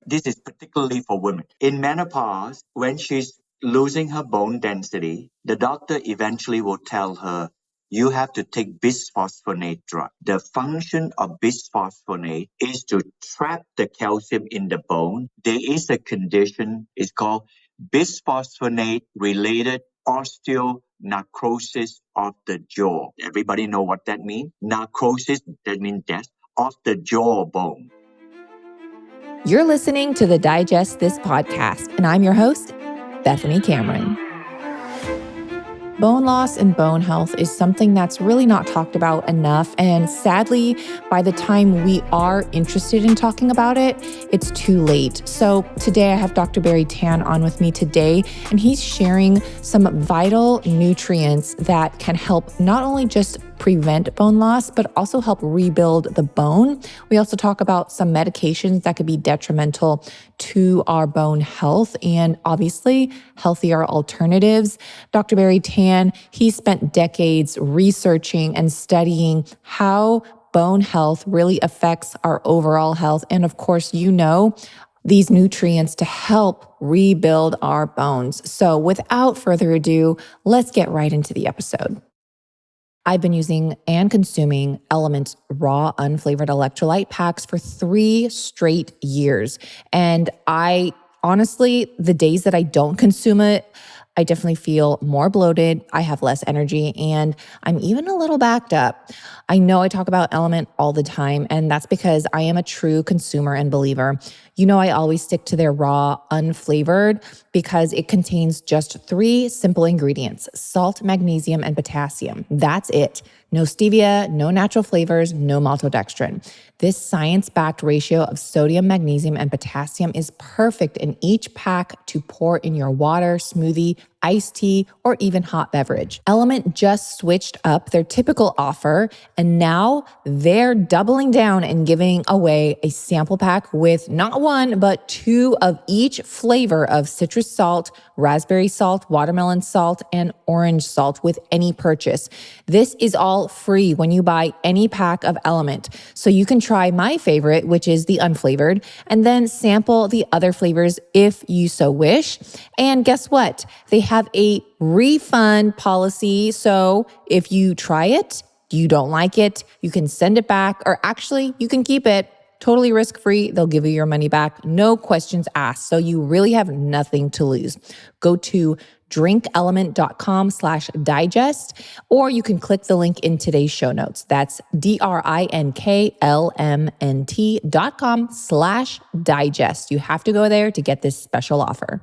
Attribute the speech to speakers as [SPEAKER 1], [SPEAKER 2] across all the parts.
[SPEAKER 1] This is particularly for women. In menopause, when she's losing her bone density, the doctor eventually will tell her, you have to take bisphosphonate drug. The function of bisphosphonate is to trap the calcium in the bone. There is a condition, it's called bisphosphonate-related osteonecrosis of the jaw. Everybody know what that means? Necrosis, that means death of the jawbone.
[SPEAKER 2] You're listening to the Digest This podcast, and I'm your host, Bethany Cameron. Bone loss and bone health is something that's really not talked about enough. And sadly, by the time we are interested in talking about it, it's too late. So today I have Dr. Barrie Tan on with me today, and he's sharing some vital nutrients that can help not only just prevent bone loss, but also help rebuild the bone. We also talk about some medications that could be detrimental to our bone health and obviously healthier alternatives. Dr. Barrie Tan, he spent decades researching and studying how bone health really affects our overall health. And of course, you know, these nutrients to help rebuild our bones. So without further ado, let's get right into the episode. I've been using and consuming Element's raw, unflavored electrolyte packs for 3 straight years. And honestly, the days that I don't consume it, I definitely feel more bloated, I have less energy, and I'm even a little backed up. I know I talk about Element all the time, and that's because I am a true consumer and believer. You know, I always stick to their raw, unflavored because it contains just 3 simple ingredients: salt, magnesium, and potassium. That's it. No stevia, no natural flavors, no maltodextrin. This science-backed ratio of sodium, magnesium, and potassium is perfect in each pack to pour in your water, smoothie, iced tea, or even hot beverage. Element just switched up their typical offer, and now they're doubling down and giving away a sample pack with not 1, but 2 of each flavor of citrus salt, raspberry salt, watermelon salt, and orange salt with any purchase. This is all free when you buy any pack of Element. So you can try my favorite, which is the unflavored, and then sample the other flavors if you so wish. And guess what? They have a refund policy. So if you try it, you don't like it, you can send it back, or actually you can keep it totally risk-free. They'll give you your money back, no questions asked. So you really have nothing to lose. Go to drinkelement.com/digest, or you can click the link in today's show notes. That's drinklmt.com/digest. You have to go there to get this special offer.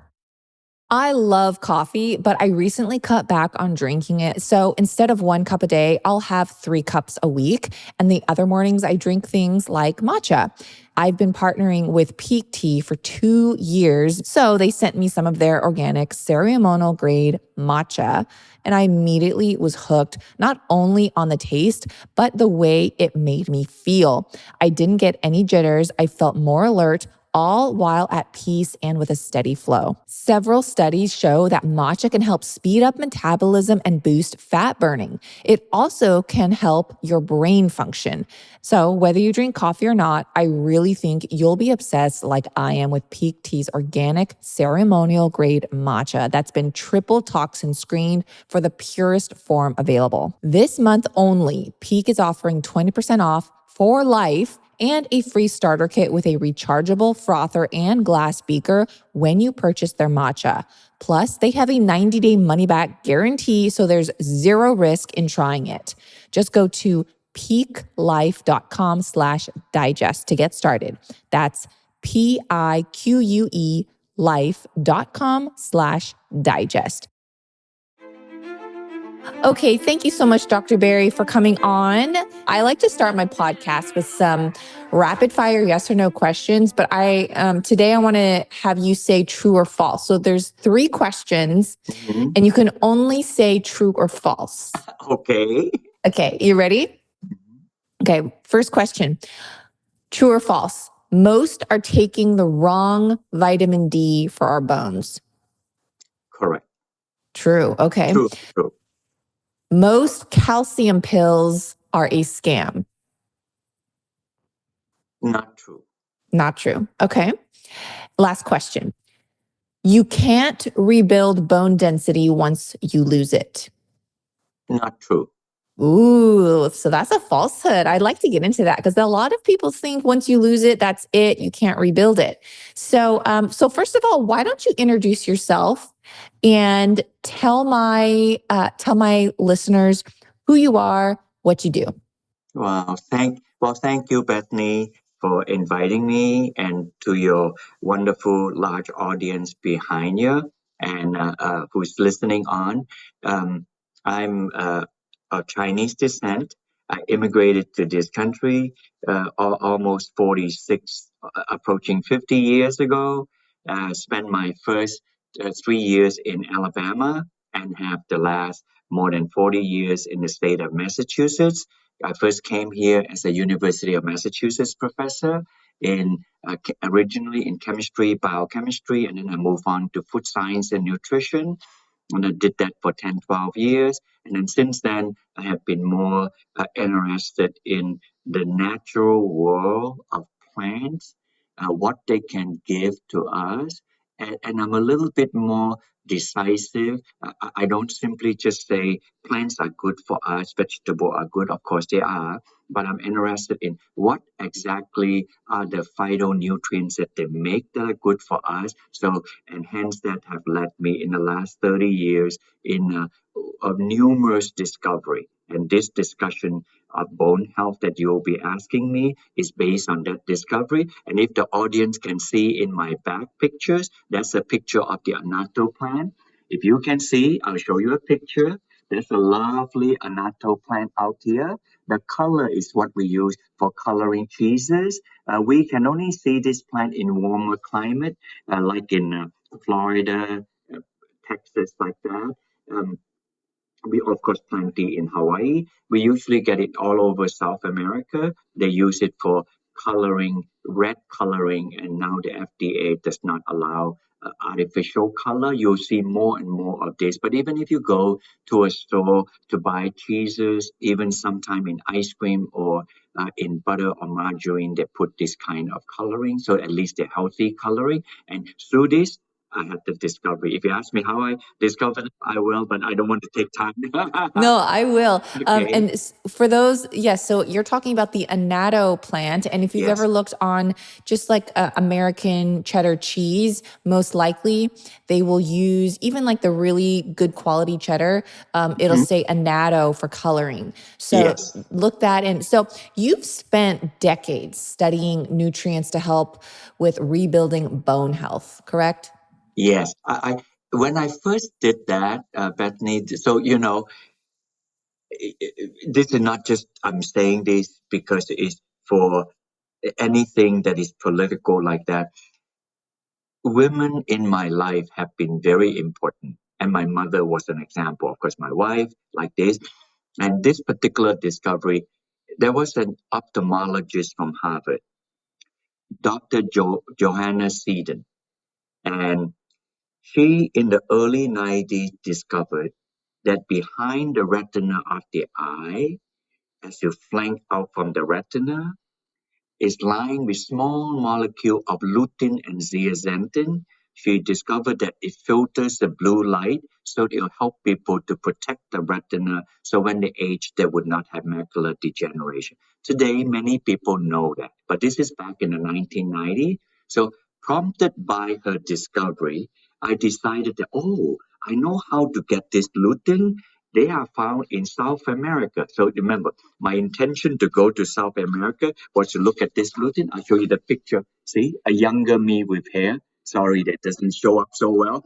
[SPEAKER 2] I love coffee, but I recently cut back on drinking it. So instead of 1 cup a day, I'll have 3 cups a week. And the other mornings I drink things like matcha. I've been partnering with Peak Tea for 2 years. So they sent me some of their organic ceremonial grade matcha. And I immediately was hooked, not only on the taste, but the way it made me feel. I didn't get any jitters. I felt more alert, all while at peace and with a steady flow. Several studies show that matcha can help speed up metabolism and boost fat burning. It also can help your brain function. So whether you drink coffee or not, I really think you'll be obsessed like I am with Peak Tea's organic ceremonial grade matcha that's been triple toxin screened for the purest form available. This month only, Peak is offering 20% off for life and a free starter kit with a rechargeable frother and glass beaker when you purchase their matcha. Plus, they have a 90-day money-back guarantee, so there's 0 risk in trying it. Just go to peaklife.com/digest to get started. That's PIQUE life.com/digest. Okay, thank you so much, Dr. Barrie, for coming on. I like to start my podcast with some rapid fire yes or no questions, but today I want to have you say true or false. So there's 3 questions, and you can only say true or false.
[SPEAKER 1] Okay.
[SPEAKER 2] Okay, you ready? Okay, first question. True or false? Most are taking the wrong vitamin D for our bones.
[SPEAKER 1] Correct.
[SPEAKER 2] True, okay.
[SPEAKER 1] True.
[SPEAKER 2] Most calcium pills are a scam.
[SPEAKER 1] Not true.
[SPEAKER 2] Not true. Okay. Last question. You can't rebuild bone density once you lose it.
[SPEAKER 1] Not true.
[SPEAKER 2] Ooh, so that's a falsehood. I'd like to get into that because a lot of people think once you lose it, that's it. You can't rebuild it. So first of all, why don't you introduce yourself and tell my listeners who you are, what you do.
[SPEAKER 1] Thank you, Bethany, for inviting me, and to your wonderful large audience behind you and who's listening on. Um, I'm of Chinese descent. I immigrated to this country almost 46, approaching 50 years ago. Spent my first 3 years in Alabama and have the last more than 40 years in the state of Massachusetts. I first came here as a University of Massachusetts professor in originally in chemistry, biochemistry, and then I moved on to food science and nutrition. And I did that for 10, 12 years. And then since then, I have been more interested in the natural world of plants, what they can give to us. And I'm a little bit more decisive. I don't simply just say plants are good for us, vegetables are good. Of course, they are. But I'm interested in what exactly are the phytonutrients that they make that are good for us. So, and hence that have led me in the last 30 years in of numerous discovery. And this discussion of bone health that you'll be asking me is based on that discovery. And if the audience can see in my back pictures, that's a picture of the Annatto plant. If you can see, I'll show you a picture. There's a lovely Annatto plant out here. The color is what we use for coloring cheeses. We can only see this plant in warmer climate, like in Florida, Texas, like that. Um, we of course plenty in Hawaii. We usually get it all over South America. They use it for coloring, red coloring, and now the FDA does not allow artificial color. You'll see more and more of this. But even if you go to a store to buy cheeses, even sometime in ice cream or in butter or margarine, they put this kind of coloring. So at least the healthy coloring. And through this, I had the discovery. If you ask me how I discovered it, I will, but I don't want to take time.
[SPEAKER 2] No, I will.
[SPEAKER 1] Okay.
[SPEAKER 2] For those, yes, so you're talking about the annatto plant. And if you've ever
[SPEAKER 1] Yes.
[SPEAKER 2] looked on just like American cheddar cheese, most likely they will use even like the really good quality cheddar. It'll
[SPEAKER 1] Mhm.
[SPEAKER 2] say annatto for coloring. So
[SPEAKER 1] Yes.
[SPEAKER 2] look that in. So you've spent decades studying nutrients to help with rebuilding bone health, correct?
[SPEAKER 1] Yes. When I first did that, Bethany, so this is not just I'm saying this because it's for anything that is political like that. Women in my life have been very important, and my mother was an example. Of course, my wife, like this, and this particular discovery, there was an ophthalmologist from Harvard, Dr. Johanna Seedon, and she in the early 90s discovered that behind the retina of the eye, as you flank out from the retina, is lined with small molecule of lutein and zeaxanthin. She discovered that it filters the blue light, so it will help people to protect the retina so when they age, they would not have macular degeneration. Today, many people know that, but this is back in the 1990s. So, prompted by her discovery, I decided that, oh, I know how to get this lutein. They are found in South America. So remember, my intention to go to South America was to look at this lutein. I'll show you the picture. See, a younger me with hair. Sorry, that doesn't show up so well.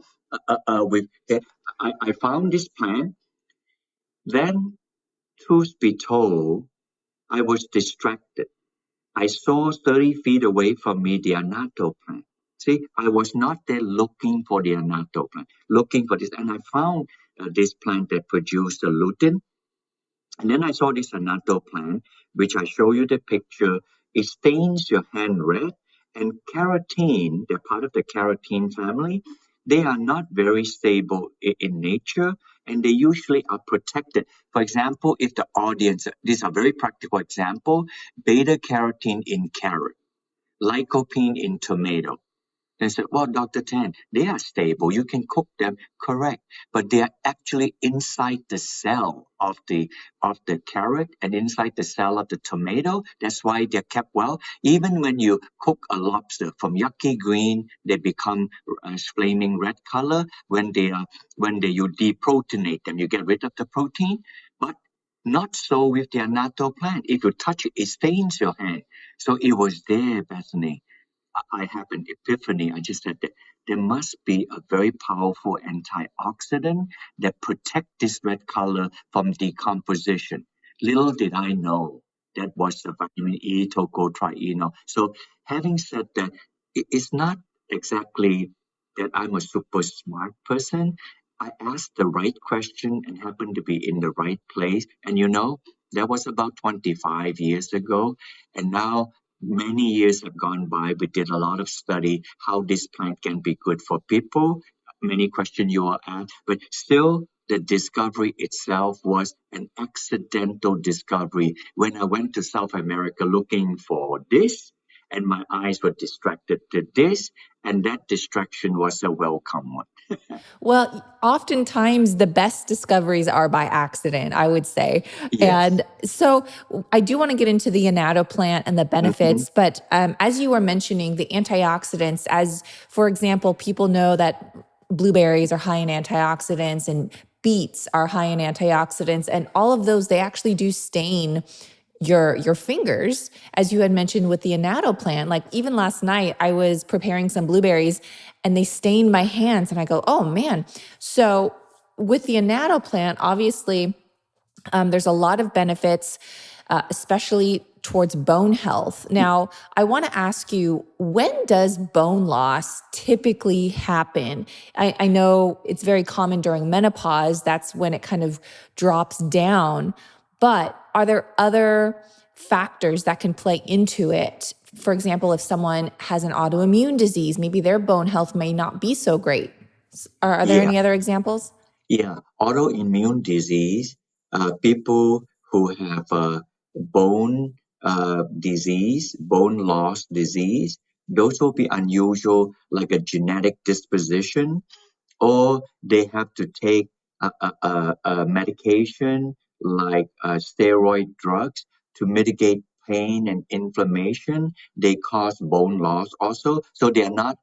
[SPEAKER 1] With hair. I found this plant. Then, truth be told, I was distracted. I saw 30 feet away from me the Annatto plant. See, I was not there looking for the Annatto plant, looking for this. And I found this plant that produced the lutein. And then I saw this Annatto plant, which I show you the picture. It stains your hand red. And carotene, they're part of the carotene family. They are not very stable in nature, and they usually are protected. For example, if the audience, these are very practical example, beta carotene in carrot, lycopene in tomato. They said, well, Dr. Tan, they are stable. You can cook them, correct. But they are actually inside the cell of the carrot and inside the cell of the tomato. That's why they're kept well. Even when you cook a lobster from yucky green, they become flaming red color. When you deproteinate them, you get rid of the protein. But not so with the Annatto plant. If you touch it, it stains your hand. So it was there, Bethany. I have an epiphany. I just said that there must be a very powerful antioxidant that protect this red color from decomposition. Little did I know that was the vitamin E tocotrienol. So having said that, it's not exactly that I'm a super smart person. I asked the right question and happened to be in the right place. And that was about 25 years ago. And now many years have gone by. We did a lot of study how this plant can be good for people. Many questions you are asked, but still the discovery itself was an accidental discovery. When I went to South America looking for this, and my eyes were distracted to this, and that distraction was a welcome one.
[SPEAKER 2] Well, oftentimes the best discoveries are by accident, I would say.
[SPEAKER 1] Yes.
[SPEAKER 2] And so I do want to get into the annatto plant and the
[SPEAKER 1] Mhm.
[SPEAKER 2] benefits. But as you were mentioning, the antioxidants, as for example, people know that blueberries are high in antioxidants and beets are high in antioxidants, and all of those, they actually do stain your fingers, as you had mentioned with the annatto plant. Like even last night I was preparing some blueberries and they stained my hands and I go, oh man. So with the annatto plant, obviously there's a lot of benefits, especially towards bone health. Now, I want to ask you, when does bone loss typically happen? I know it's very common during menopause. That's when it kind of drops down. But are there other factors that can play into it? For example, if someone has an autoimmune disease, maybe their bone health may not be so great. Are there
[SPEAKER 1] Yeah.
[SPEAKER 2] any other examples?
[SPEAKER 1] Yeah, autoimmune disease, people who have bone disease, bone loss disease, those will be unusual, like a genetic disposition, or they have to take a medication like steroid drugs to mitigate pain and inflammation. They cause bone loss also, so they are not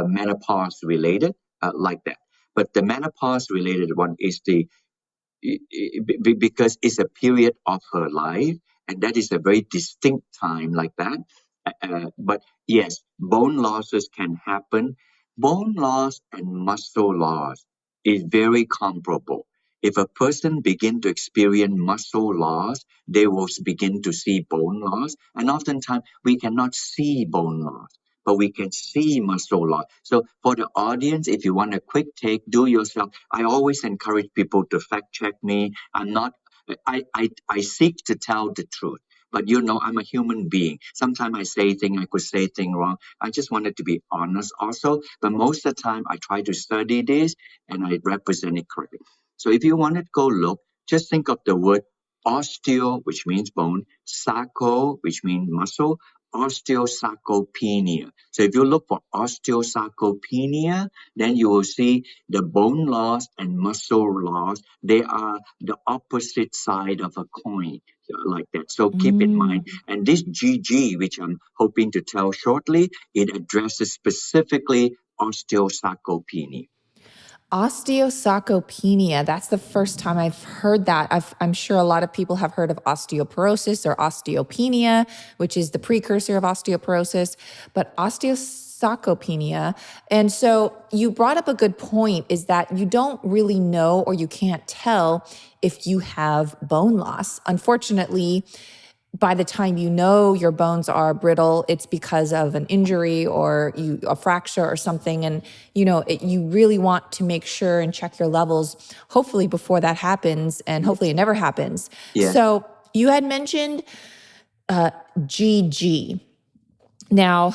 [SPEAKER 1] menopause related like that. But the menopause related one is because it's a period of her life, and that is a very distinct time like that. But yes, bone losses can happen. Bone loss and muscle loss is very comparable. If a person begin to experience muscle loss, they will begin to see bone loss, and oftentimes we cannot see bone loss, but we can see muscle loss. So for the audience, if you want a quick take, do yourself. I always encourage people to fact check me. I seek to tell the truth. But I'm a human being. Sometimes I say things, I could say things wrong. I just wanted to be honest also. But most of the time, I try to study this and I represent it correctly. So if you want to go look, just think of the word osteo, which means bone, sarco, which means muscle, osteosarcopenia. So if you look for osteosarcopenia, then you will see the bone loss and muscle loss. They are the opposite side of a coin, like that. So keep in
[SPEAKER 2] Mm.
[SPEAKER 1] mind. And this GG, which I'm hoping to tell shortly, it addresses specifically osteosarcopenia.
[SPEAKER 2] Osteosarcopenia. That's the first time I've heard that. I'm sure a lot of people have heard of osteoporosis or osteopenia, which is the precursor of osteoporosis, but osteosarcopenia. And so you brought up a good point, is that you don't really know or you can't tell if you have bone loss. Unfortunately, by the time you know your bones are brittle, it's because of an injury or a fracture or something. And, you really want to make sure and check your levels, hopefully before that happens, and hopefully
[SPEAKER 1] Yes.
[SPEAKER 2] it never happens.
[SPEAKER 1] Yes.
[SPEAKER 2] So you had mentioned GG. Now,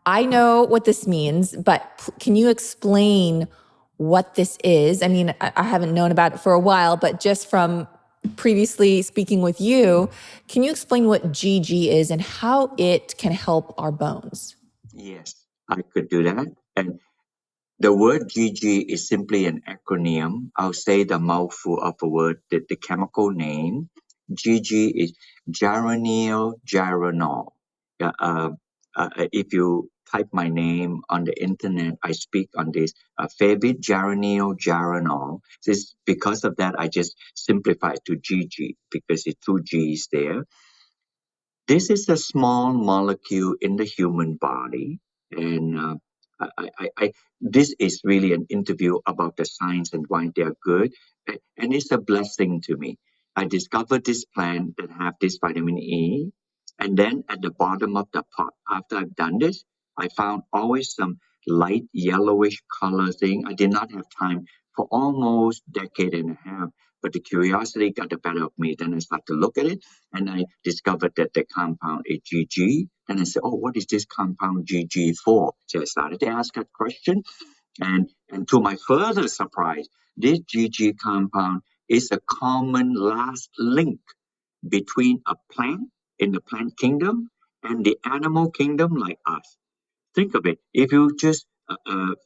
[SPEAKER 2] I know what this means, but can you explain what this is? I mean, I haven't known about it for a while, but just from previously speaking with you, can you explain what GG is and how it can help our bones?
[SPEAKER 1] Yes. I could do that. And the word GG is simply an acronym. I'll say the mouthful of a word, the chemical name. GG is geranyl gyranol. Yeah, if you type my name on the internet, I speak on this. Fabit geranyl gyranol. This, because of that, I just simplified to GG because it's two G's there. This is a small molecule in the human body, and this is really an interview about the science and why they are good, and it's a blessing to me. I discovered this plant that have this vitamin E, and then at the bottom of the pot, after I've done this, I found always some light yellowish color thing. I did not have time for almost decade and a half, but the curiosity got the better of me. Then I started to look at it, and I discovered that the compound is GG. And I said, oh, what is this compound GG for? So I started to ask that question. And to my further surprise, this GG compound is a common last link between a plant in the plant kingdom and the animal kingdom like us. Think of it. If you just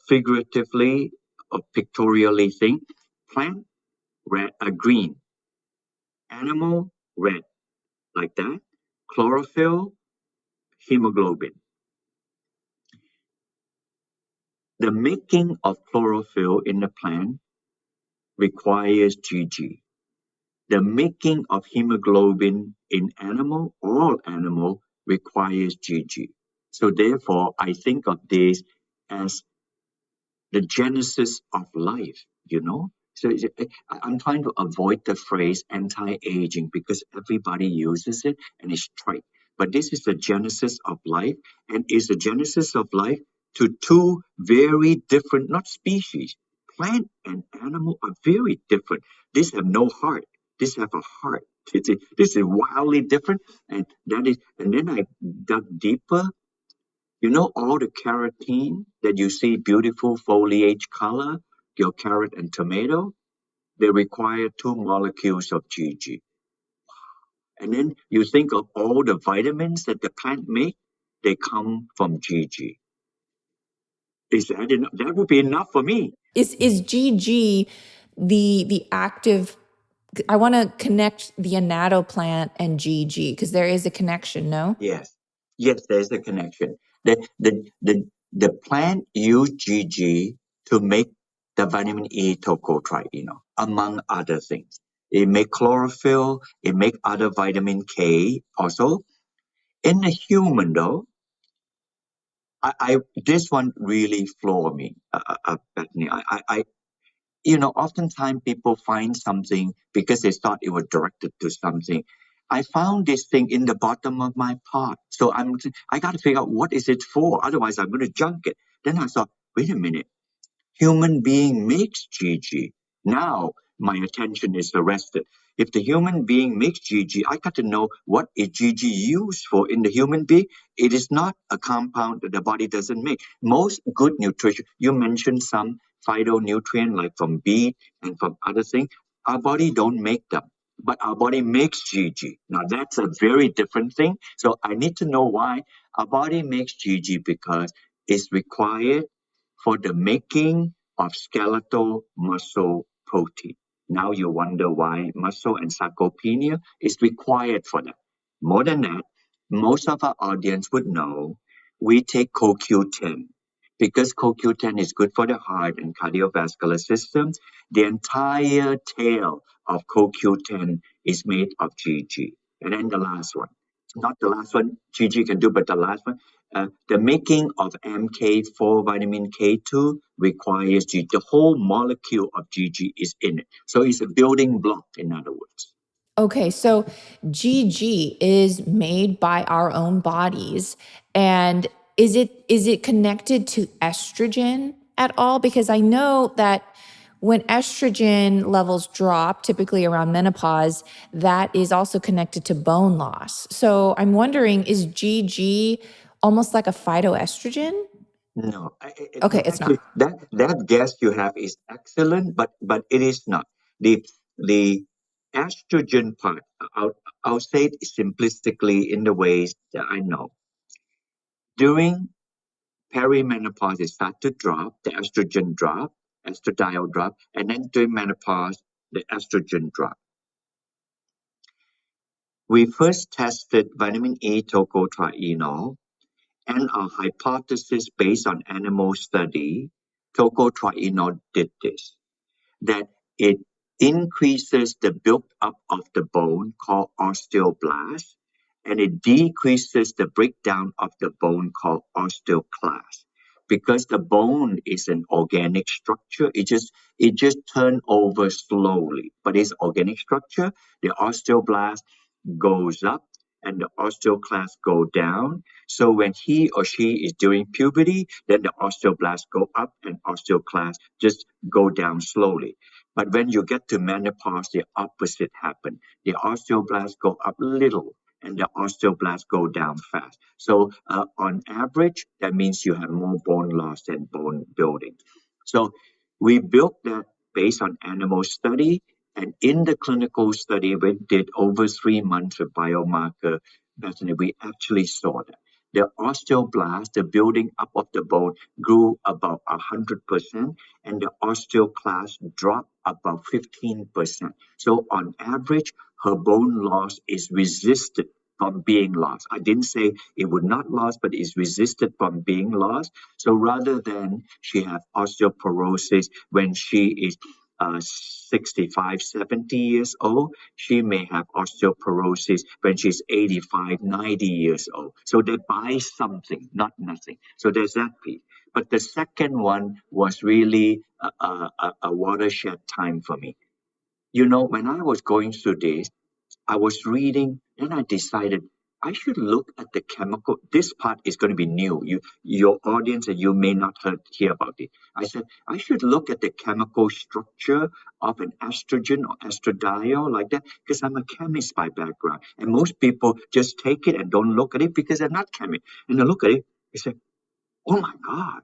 [SPEAKER 1] figuratively or pictorially think, plant red, green, animal red, like that. Chlorophyll, hemoglobin. The making of chlorophyll in the plant requires GG. The making of hemoglobin in animal, all animal, requires GG. So therefore, I think of this as the genesis of life, you know? So I'm trying to avoid the phrase anti-aging because everybody uses it and it's trite. But this is the genesis of life, and is the genesis of life to two very different, not species. Plant and animal are very different. These have no heart. These have a heart. This is wildly different, and that is. And then I dug deeper. You know all the carotene that you see beautiful foliage color, your carrot and tomato, they require two molecules of GG. And then you think of all the vitamins that the plant make, they come from GG. Is that enough? That would be enough for me.
[SPEAKER 2] Is GG the active? I want to connect the Annatto plant and GG because there is a connection, no?
[SPEAKER 1] Yes. Yes, there's a connection. The plant use GG to make the vitamin E tocotrienol, among other things. It make chlorophyll, it make other vitamin K also. In the human though, I this one really floored me, Bethany. Oftentimes people find something because they thought it was directed to something. I found this thing in the bottom of my pot. So I got to figure out what is it for. Otherwise, I'm going to junk it. Then I thought, wait a minute. Human being makes GG. Now my attention is arrested. If the human being makes GG, I got to know what is GG used for in the human being. It is not a compound that the body doesn't make. Most good nutrition, you mentioned some phytonutrient like from beet and from other things. Our body don't make them, but our body makes GG. Now that's a very different thing. So I need to know why our body makes GG because it's required for the making of skeletal muscle protein. Now you wonder why muscle and sarcopenia is required for that. More than that, most of our audience would know we take CoQ10 because CoQ10 is good for the heart and cardiovascular system. The entire tail of CoQ10 is made of GG. And then the last one, not the last one GG can do, but the last one, the making of MK4 vitamin K2 requires G. The whole molecule of GG is in it. So it's a building block, in other words.
[SPEAKER 2] Okay, so GG is made by our own bodies, and is it connected to estrogen at all? Because I know that when estrogen levels drop, typically around menopause, that is also connected to bone loss. So I'm wondering, is GG almost like a phytoestrogen?
[SPEAKER 1] No,
[SPEAKER 2] Okay, it's not.
[SPEAKER 1] actually, that guess you have is excellent, but it is not. The estrogen part, I'll say it simplistically in the ways that I know. During Perimenopause, it starts to drop, the estrogen drop, estradiol drop, and then during menopause, the estrogen drop. We first tested vitamin E tocotrienol, and our hypothesis based on animal study, tocotrienol did this, that it increases the buildup of the bone called osteoblast, and it decreases the breakdown of the bone called osteoclast. Because the bone is an organic structure, it just turns over slowly, but it's organic structure. The osteoblast goes up and the osteoclast go down. So when he or she is during puberty, then the osteoblast go up and osteoclast just go down slowly. But when you get to menopause, the opposite happens. The osteoblast go up little and the osteoblast go down fast. So on average, that means you have more bone loss than bone building. So we built that based on animal study. And in the clinical study, we did over 3 months of biomarker, Bethany, we actually saw that. The osteoblast, the building up of the bone, grew about 100%, and the osteoclast dropped about 15%. So on average, her bone loss is resisted from being lost. I didn't say it would not lose, but it's resisted from being lost. So rather than she have osteoporosis when she is 65, 70 years old, she may have osteoporosis when she's 85, 90 years old. So they buy something, not nothing. So there's that piece. But the second one was really a watershed time for me. You know, when I was going through this, I was reading, and I decided I should look at the chemical. This part is going to be new. Your audience and you may not hear about it. I said I should look at the chemical structure of an estrogen or estradiol like that because I'm a chemist by background, and most people just take it and don't look at it because they're not chemists. And I look at it, I say, "Oh my God,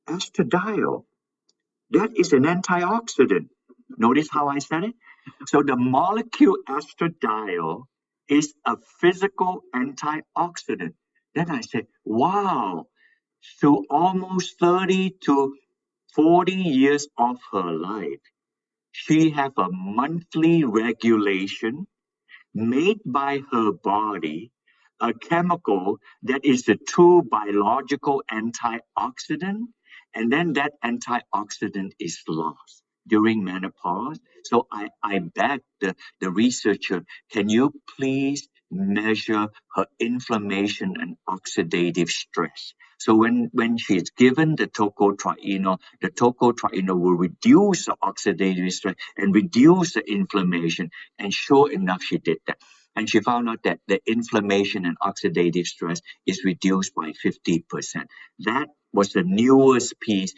[SPEAKER 1] estradiol! That is an antioxidant." Notice how I said it? So the molecule estradiol is a physical antioxidant. Then I said, wow, so almost 30 to 40 years of her life, she have a monthly regulation made by her body, a chemical that is the true biological antioxidant, and then that antioxidant is lost during menopause. So I beg the researcher, can you please measure her inflammation and oxidative stress? So when she's given the tocotrienol will reduce the oxidative stress and reduce the inflammation. And sure enough, she did that. And she found out that the inflammation and oxidative stress is reduced by 50%. That was the newest piece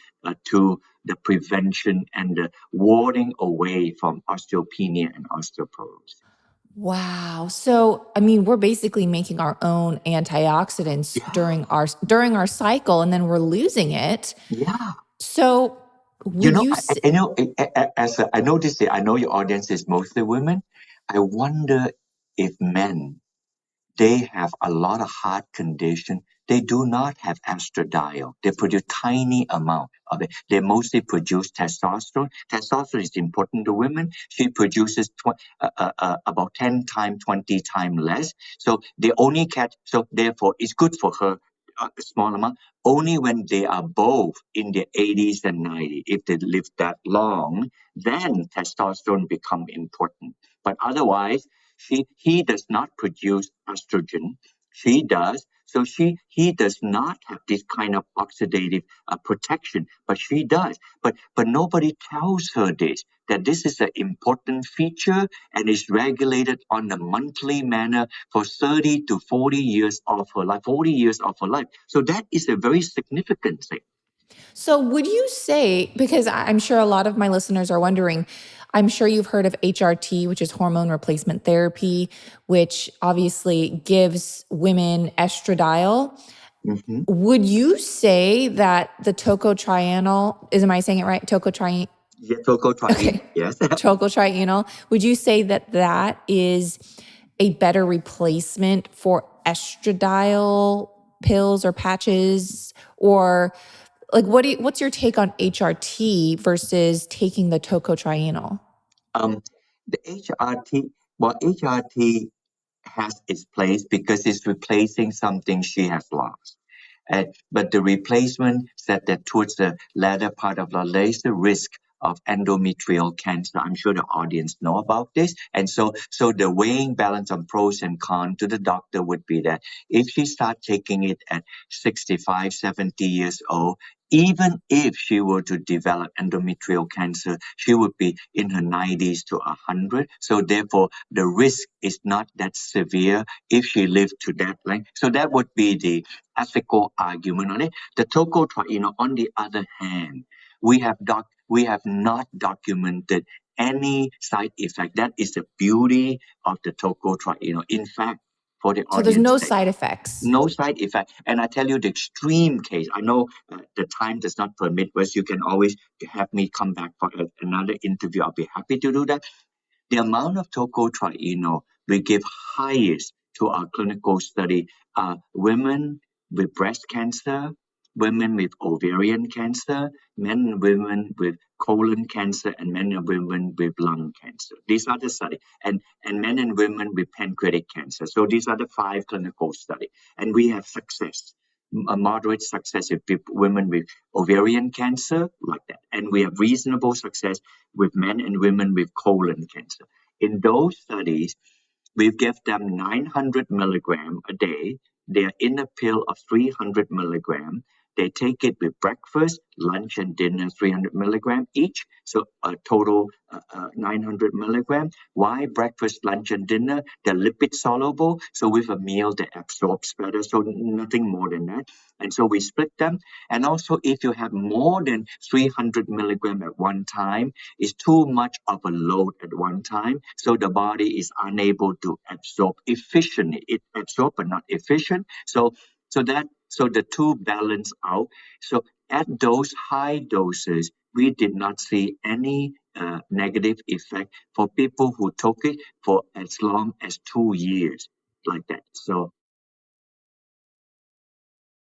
[SPEAKER 1] to the prevention and the warding away from osteopenia and osteoporosis.
[SPEAKER 2] Wow. So, I mean, we're basically making our own antioxidants during our cycle, and then we're losing it.
[SPEAKER 1] Yeah.
[SPEAKER 2] So,
[SPEAKER 1] You
[SPEAKER 2] would
[SPEAKER 1] know,
[SPEAKER 2] you
[SPEAKER 1] I know, I noticed it, I know your audience is mostly women. I wonder if men, they have a lot of heart condition. They do not have estradiol. They produce tiny amount of it. They mostly produce testosterone. Testosterone is important to women. She produces about 10 times, 20 times less. So they only catch, so therefore it's good for her, a small amount, only when they are both in their 80s and 90s. If they live that long, then testosterone become important. But otherwise, he does not produce estrogen. She does. So he does not have this kind of oxidative protection, but she does. But nobody tells her this, that this is an important feature and is regulated on a monthly manner for 30 to 40 years of her life, 40 years of her life. So that is a very significant thing.
[SPEAKER 2] So, would you say, because I'm sure a lot of my listeners are wondering, I'm sure you've heard of HRT, which is hormone replacement therapy, which obviously gives women estradiol.
[SPEAKER 1] Mm-hmm.
[SPEAKER 2] Would you say that the tocotrienol, am I saying it right? Tocotrienol?
[SPEAKER 1] Yeah, tocotrienol,
[SPEAKER 2] Okay.
[SPEAKER 1] yes.
[SPEAKER 2] Tocotrienol. Would you say that that is a better replacement for estradiol pills or patches? Or like, what's your take on HRT versus taking the tocotrienol?
[SPEAKER 1] The HRT has its place because it's replacing something she has lost. But the replacement said that towards the latter part of life, there is the risk of endometrial cancer. I'm sure the audience know about this. And so the weighing balance of pros and cons to the doctor would be that if she starts taking it at 65, 70 years old, even if she were to develop endometrial cancer, she would be in her 90s to 100. So therefore, the risk is not that severe if she lived to that length. So that would be the ethical argument on it. The tocotrienol, on the other hand, we have not documented any side effect. That is the beauty of the tocotrienol. In fact, for the
[SPEAKER 2] So there's
[SPEAKER 1] audience,
[SPEAKER 2] no side effects.
[SPEAKER 1] no side effect. And I tell you the extreme case. I know the time does not permit, but you can always have me come back for another interview. I'll be happy to do that. The amount of tocotrienol we give highest to our clinical study are women with breast cancer, women with ovarian cancer, men and women with colon cancer, and men and women with lung cancer. These are the studies. And men and women with pancreatic cancer. So these are the 5 clinical studies. And we have success, a moderate success with women with ovarian cancer, like that. And we have reasonable success with men and women with colon cancer. In those studies, we give them 900 milligram a day. They're in a pill of 300 milligram. They take it with breakfast, lunch, and dinner, 300 milligram each. So a total 900 milligram. Why breakfast, lunch, and dinner? They're lipid soluble. So with a meal, they absorbs better. So nothing more than that. And so we split them. And also, if you have more than 300 milligram at one time, it's too much of a load at one time. So the body is unable to absorb efficiently. It absorbs but not efficient. So the two balance out. So at those high doses, we did not see any negative effect for people who took it for as long as 2 years, like that. So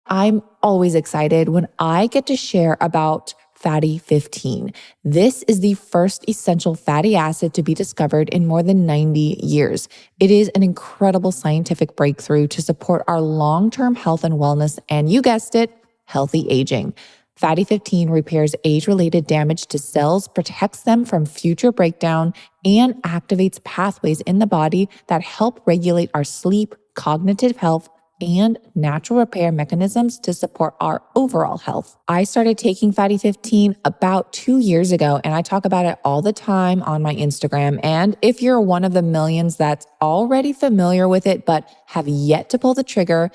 [SPEAKER 2] I'm always excited when I get to share about Fatty 15. This is the first essential fatty acid to be discovered in more than 90 years. It is an incredible scientific breakthrough to support our long-term health and wellness, and you guessed it, healthy aging. Fatty 15 repairs age-related damage to cells, protects them from future breakdown, and activates pathways in the body that help regulate our sleep, cognitive health, and natural repair mechanisms to support our overall health. I started taking Fatty 15 about 2 years ago, and I talk about it all the time on my Instagram. And if you're one of the millions that's already familiar with it but have yet to pull the trigger,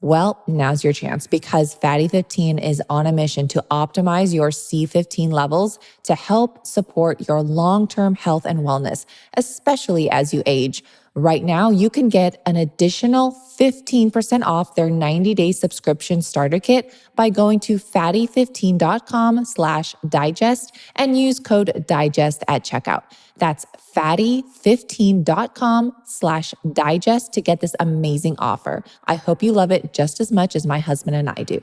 [SPEAKER 2] well, now's your chance, because Fatty 15 is on a mission to optimize your C15 levels to help support your long-term health and wellness, especially as you age. Right now, you can get an additional 15% off their 90-day subscription starter kit by going to fatty15.com/digest and use code DIGEST at checkout. That's fatty15.com/digest to get this amazing offer. I hope you love it just as much as my husband and I do.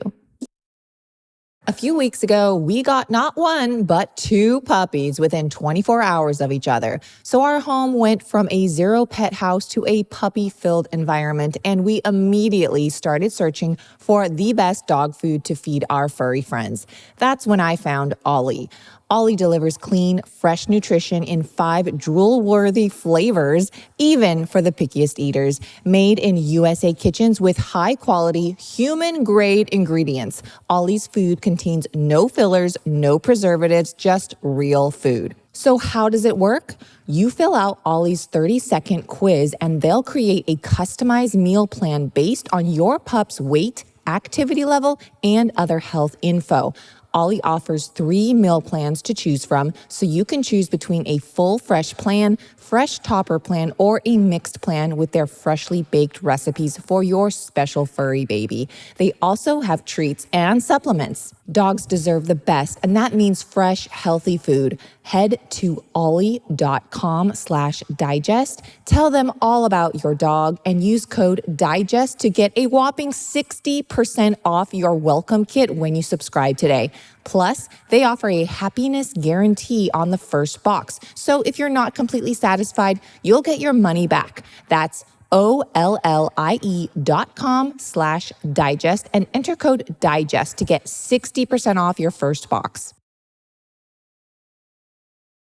[SPEAKER 2] A few weeks ago, we got not 1, but 2 puppies within 24 hours of each other. So our home went from a 0-pet house to a puppy-filled environment, and we immediately started searching for the best dog food to feed our furry friends. That's when I found Ollie. Ollie delivers clean, fresh nutrition in 5 drool-worthy flavors, even for the pickiest eaters. Made in USA kitchens with high-quality, human-grade ingredients. Ollie's food contains no fillers, no preservatives, just real food. So how does it work? You fill out Ollie's 30-second quiz, and they'll create a customized meal plan based on your pup's weight, activity level, and other health info. Ollie offers 3 meal plans to choose from, so you can choose between a full fresh plan, fresh topper plan, or a mixed plan with their freshly baked recipes for your special furry baby. They also have treats and supplements. Dogs deserve the best, and that means fresh, healthy food. head to ollie.com/digest. Tell them all about your dog and use code DIGEST to get a whopping 60% off your welcome kit when you subscribe today. Plus, they offer a happiness guarantee on the first box. So if you're not completely satisfied, you'll get your money back. That's OLLIE.com/digest and enter code DIGEST to get 60% off your first box.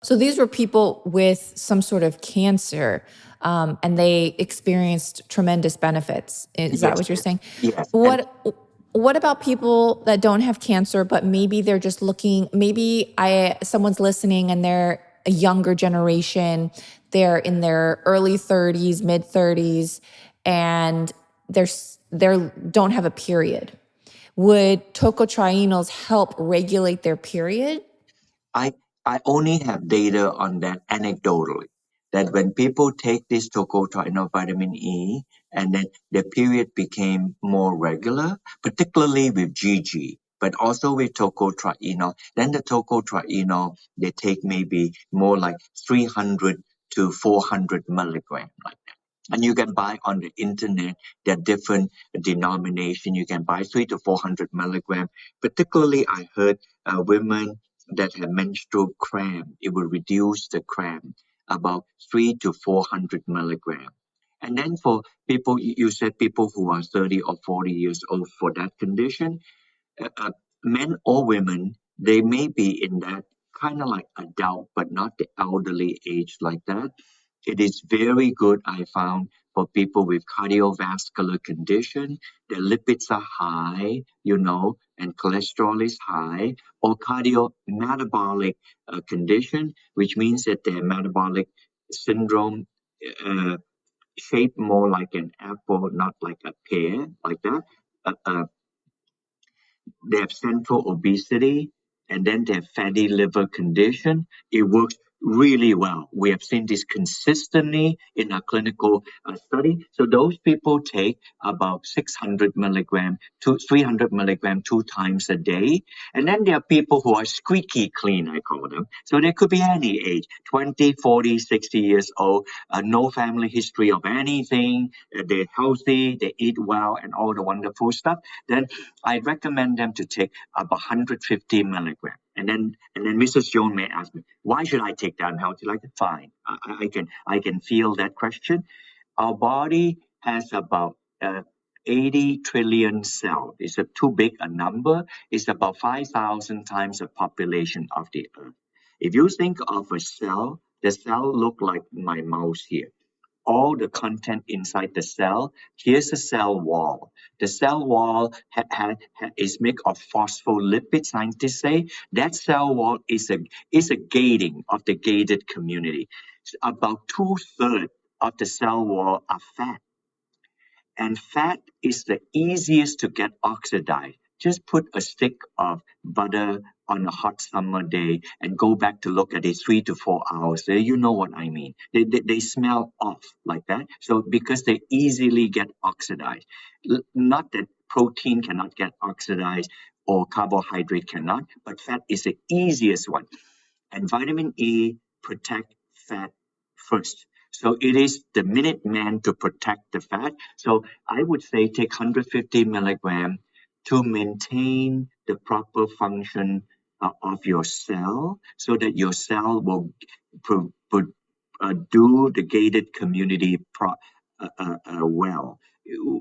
[SPEAKER 2] So these were people with some sort of cancer, and they experienced tremendous benefits. Is that what you're saying?
[SPEAKER 1] Yes.
[SPEAKER 2] What about people that don't have cancer, but maybe they're just looking, someone's listening and they're a younger generation, they're in their early 30s, mid 30s, and they don't have a period. Would tocotrienols help regulate their period?
[SPEAKER 1] I only have data on that anecdotally, that when people take this tocotrienol vitamin E and then the period became more regular, particularly with GG, but also with tocotrienol, then the tocotrienol, they take maybe more like 300 to 400 milligrams like that. And you can buy on the internet, there are different denomination. You can buy 300 to 400 milligrams. Particularly, I heard women that have menstrual cramp, it will reduce the cramp about 300 to 400 milligrams. And then for people, you said people who are 30 or 40 years old for that condition, men or women, they may be in that kind of like adult, but not the elderly age like that. It is very good, I found, for people with cardiovascular condition. Their lipids are high, and cholesterol is high, or cardiometabolic condition, which means that their metabolic syndrome uh, shaped more like an apple, not like a pear, like that. They have central obesity, and then they have fatty liver condition. It works really well. We have seen this consistently in our clinical study. So those people take about 600 milligram to 300 milligram 2 times a day. And then there are people who are squeaky clean, I call them. So they could be any age, 20, 40, 60 years old, no family history of anything. They're healthy, they eat well, and all the wonderful stuff. Then I recommend them to take about 150 milligrams. And then Mrs. Jones may ask me, why should I take that? I'm healthy. Like, fine. I can feel that question. Our body has about 80 trillion cells. It's too big a number. It's about 5,000 times the population of the earth. If you think of a cell, the cell look like my mouse here. All the content inside the cell. Here's the cell wall. The cell wall is made of phospholipids. Scientists say that cell wall is a gating of the gated community. So about 2/3 of the cell wall are fat. And fat is the easiest to get oxidized. Just put a stick of butter on a hot summer day and go back to look at it 3 to 4 hours. You know what I mean. They smell off like that. So because they easily get oxidized. Not that protein cannot get oxidized or carbohydrate cannot, but fat is the easiest one. And vitamin E protect fat first. So it is the Minuteman to protect the fat. So I would say take 150 milligram to maintain the proper function of your cell so that your cell will do the gated community well.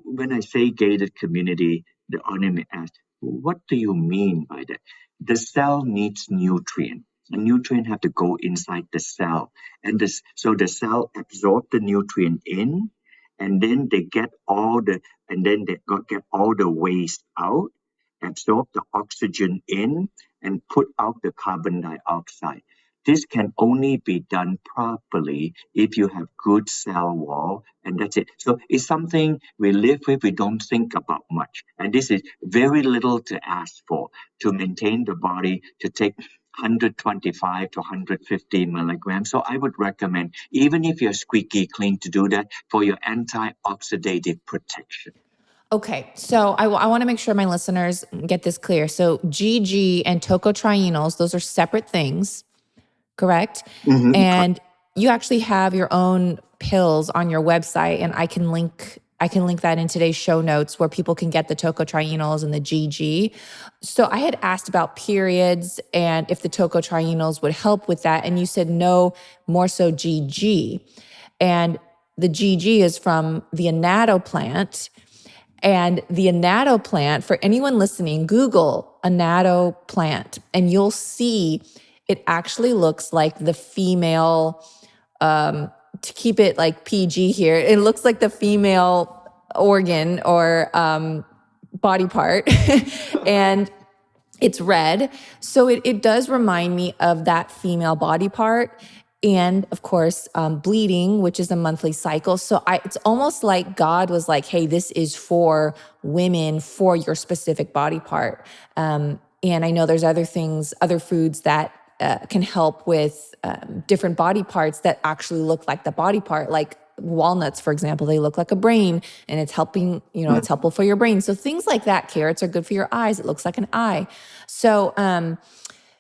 [SPEAKER 1] When I say gated community, the audience may ask, what do you mean by that? The cell needs nutrient. The nutrient have to go inside the cell, and so the cell absorb the nutrient in, and then they get all the waste out, absorb the oxygen in, and put out the carbon dioxide. This can only be done properly if you have good cell wall, and that's it. So it's something we live with, we don't think about much. And this is very little to ask for to maintain the body to take 125 to 150 milligrams. So I would recommend, even if you're squeaky clean, to do that for your antioxidative protection.
[SPEAKER 2] Okay, so I want to make sure my listeners get this clear. So GG and tocotrienols, those are separate things. correct?
[SPEAKER 1] Mm-hmm.
[SPEAKER 2] And you actually have your own pills on your website, and I can link that in today's show notes where people can get the Tocotrienols and the GG. So I had asked about periods and if the Tocotrienols would help with that, and you said no, more so GG. And the GG is from the Annatto plant. And the Annatto plant, for anyone listening, Google Annatto plant, and you'll see it actually looks like the female, to keep it like PG here, it looks like the female organ or body part. And it's red. So it does remind me of that female body part. And of course, bleeding, which is a monthly cycle. So it's almost like God was like, hey, this is for women, for your specific body part. And I know there's other things, other foods that can help with different body parts that actually look like the body part, like walnuts, for example, they look like a brain, and it's helping, it's helpful for your brain. So things like that. Carrots are good for your eyes. It looks like an eye. So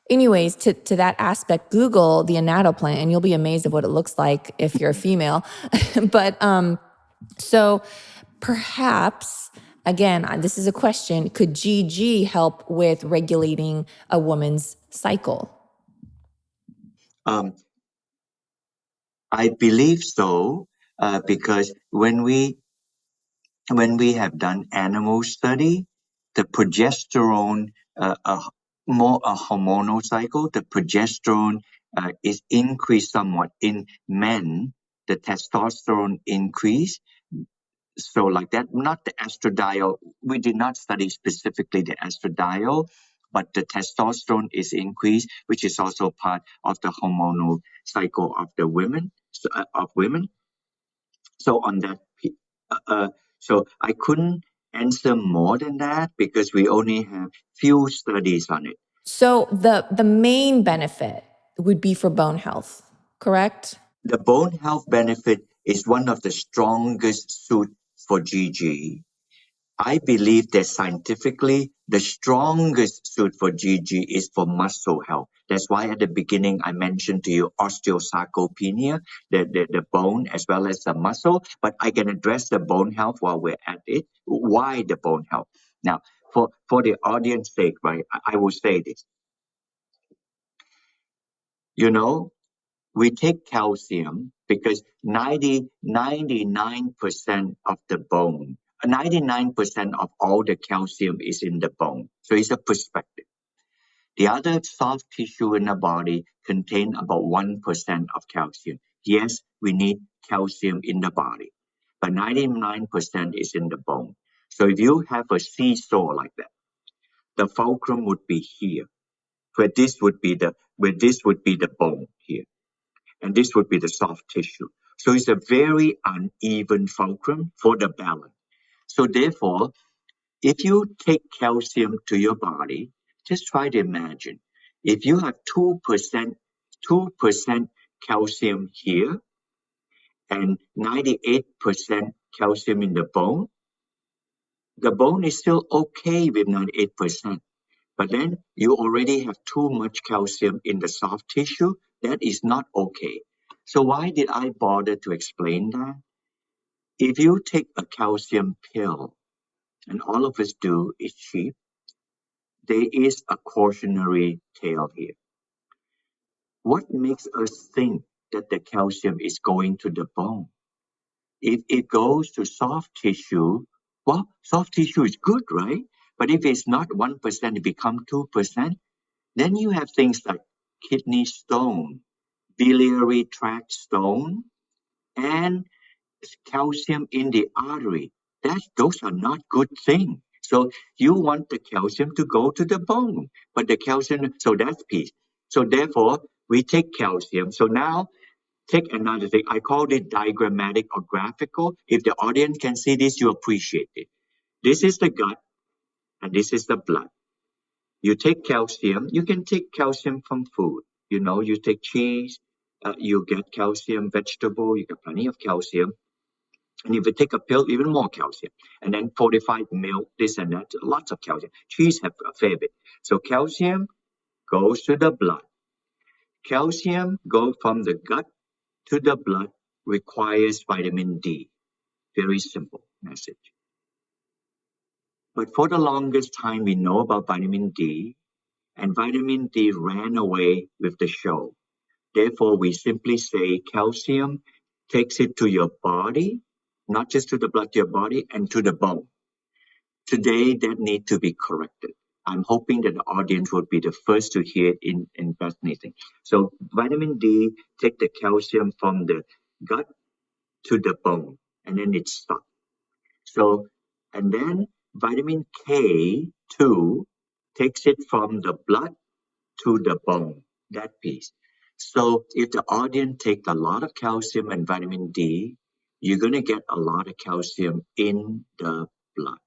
[SPEAKER 2] anyways, to that aspect, Google the Annatto plant and you'll be amazed at what it looks like if you're a female. But so perhaps, again, this is a question, could GG help with regulating a woman's cycle?
[SPEAKER 1] I believe so, because when we have done animal study, the progesterone, more a hormonal cycle, the progesterone is increased somewhat in men. The testosterone increase. So like that, not the estradiol. We did not study specifically the estradiol, but the testosterone is increased, which is also part of the hormonal cycle of the women, of women. So on that, so I couldn't answer more than that because we only have few studies on it.
[SPEAKER 2] So the main benefit would be for bone health, correct?
[SPEAKER 1] The bone health benefit is one of the strongest suit for GG. I believe that scientifically, the strongest suit for GG is for muscle health. That's why at the beginning I mentioned to you osteosarcopenia, the bone as well as the muscle. But I can address the bone health while we're at it. Why the bone health? Now, for the audience sake, right, I will say this. We take calcium because 99% of the bone, 99% of all the calcium is in the bone. So it's a perspective. The other soft tissue in the body contain about 1% of calcium. Yes, we need calcium in the body, but 99% is in the bone. So if you have a seesaw like that, the fulcrum would be here, where this would be the bone here. And this would be the soft tissue. So it's a very uneven fulcrum for the balance. So therefore, if you take calcium to your body, just try to imagine, if you have 2% calcium here and 98% calcium in the bone is still okay with 98%. But then you already have too much calcium in the soft tissue. That is not okay. So why did I bother to explain that? If you take a calcium pill, and all of us do, it's cheap, there is a cautionary tale here. What makes us think that the calcium is going to the bone? If it goes to soft tissue, well, soft tissue is good, right? But if it's not 1%, it becomes 2%. Then you have things like kidney stone, biliary tract stone, and calcium in the artery. Those are not good things. So you want the calcium to go to the bone, but the calcium, so that's peace. So therefore, we take calcium. So now take another thing. I call it diagrammatic or graphical. If the audience can see this, you appreciate it. This is the gut, and this is the blood. You take calcium. You can take calcium from food. You take cheese, you get calcium, vegetable, you get plenty of calcium. And if you take a pill, even more calcium. And then fortified milk, this and that, lots of calcium. Cheese have a fair bit. So calcium goes to the blood. Calcium goes from the gut to the blood, requires vitamin D. Very simple message. But for the longest time, we know about vitamin D, and vitamin D ran away with the show. Therefore, we simply say calcium takes it to your body, not just to the blood, to your body, and to the bone. Today, that needs to be corrected. I'm hoping that the audience will be the first to hear it in fascinating. So vitamin D take the calcium from the gut to the bone, and then it stops. So, and then vitamin K2 takes it from the blood to the bone, that piece. So if the audience take a lot of calcium and vitamin D, you're going to get a lot of calcium in the blood.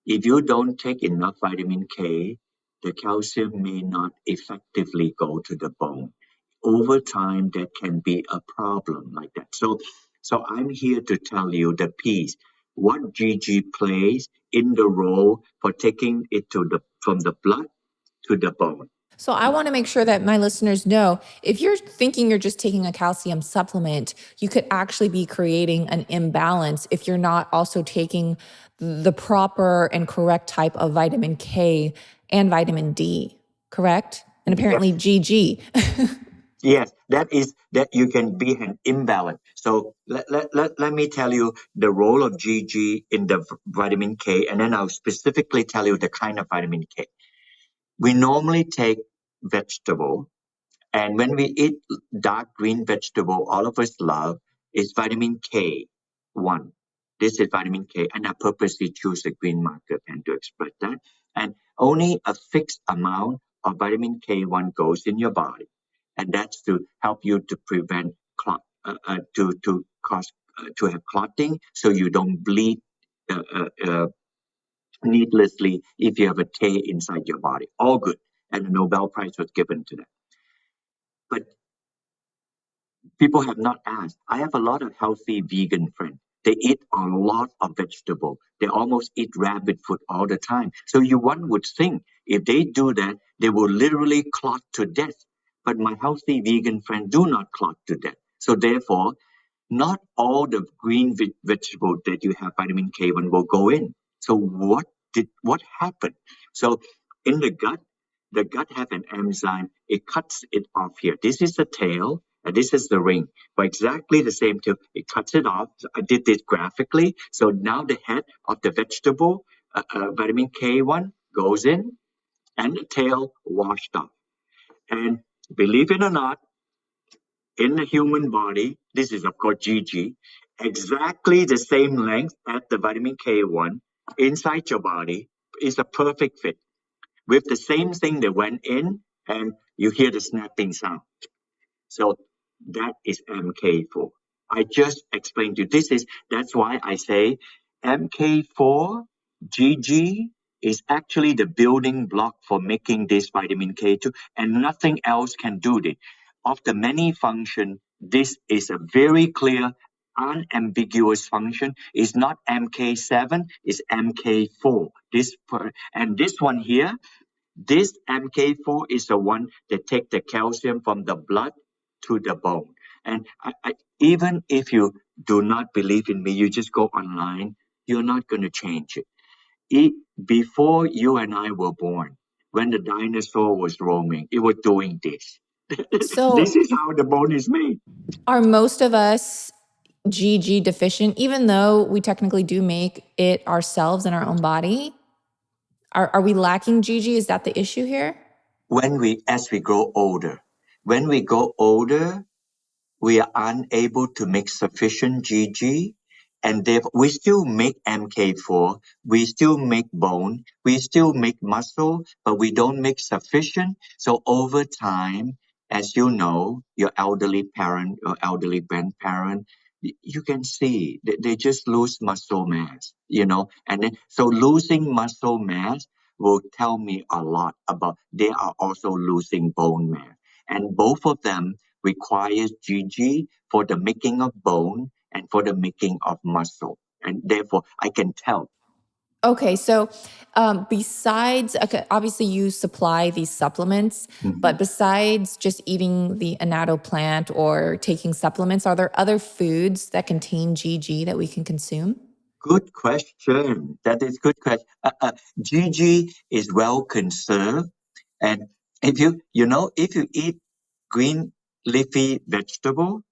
[SPEAKER 1] If you don't take enough vitamin K, the calcium may not effectively go to the bone. Over time, that can be a problem like that. So I'm here to tell you the piece, what GG plays in the role for taking it from the blood to the bone.
[SPEAKER 2] So I want to make sure that my listeners know, if you're thinking you're just taking a calcium supplement, you could actually be creating an imbalance if you're not also taking the proper and correct type of vitamin K and vitamin D, correct? And apparently
[SPEAKER 1] Yes.
[SPEAKER 2] GG.
[SPEAKER 1] Yes, that is that you can be an imbalance. So let me tell you the role of GG in the vitamin K, and then I'll specifically tell you the kind of vitamin K. We normally take vegetable, and when we eat dark green vegetable, all of us love is vitamin K1. This is vitamin K, and I purposely choose a green marker pen to express that. And only a fixed amount of vitamin K1 goes in your body, and that's to help you to prevent clot, to cause to have clotting, so you don't bleed uh, uh, uh, needlessly if you have a K inside your body. All good, and the Nobel Prize was given to that. But people have not asked. I have a lot of healthy vegan friends. They eat a lot of vegetable. They almost eat rabbit food all the time. So one would think if they do that, they will literally clot to death. But my healthy vegan friends do not clot to death. So therefore, not all the green vegetable that you have vitamin K1 will go in. So what happened? So in the gut have an enzyme. It cuts it off here. This is the tail, and this is the ring. For exactly the same tail, it cuts it off. So I did this graphically. So now the head of the vegetable, vitamin K1 goes in, and the tail washed off. And believe it or not, in the human body, this is of course GG, exactly the same length as the vitamin K1 inside your body is a perfect fit with the same thing that went in, and you hear the snapping sound. So that is MK4. I just explained to you. That's why I say MK4 GG is actually the building block for making this vitamin K2, and nothing else can do this. Of the many function, this is a very clear, unambiguous function. It's not MK7, it's MK4. And this one here, this MK4 is the one that take the calcium from the blood to the bone. And even if you do not believe in me, you just go online, you're not going to change it. Before you and I were born, when the dinosaur was roaming, it was doing this. This
[SPEAKER 2] So
[SPEAKER 1] is how the bone is made.
[SPEAKER 2] are most of us GG deficient, even though we technically do make it ourselves in our own body? Are we lacking GG? Is that the issue here?
[SPEAKER 1] As we grow older, when we go older, we are unable to make sufficient GG, and therefore we still make MK4, we still make bone, we still make muscle, but we don't make sufficient. So over time, as you know, your elderly parent or elderly grandparent, you can see they just lose muscle mass, and then so losing muscle mass will tell me a lot about they are also losing bone mass, and both of them requires GG for the making of bone and for the making of muscle. And therefore, I can tell.
[SPEAKER 2] Okay, so besides, okay, obviously you supply these supplements,
[SPEAKER 1] Mhm.
[SPEAKER 2] but besides just eating the annatto plant or taking supplements, are there other foods that contain GG that we can consume?
[SPEAKER 1] Good question. That is good question. GG is well conserved, and if you eat green leafy vegetable,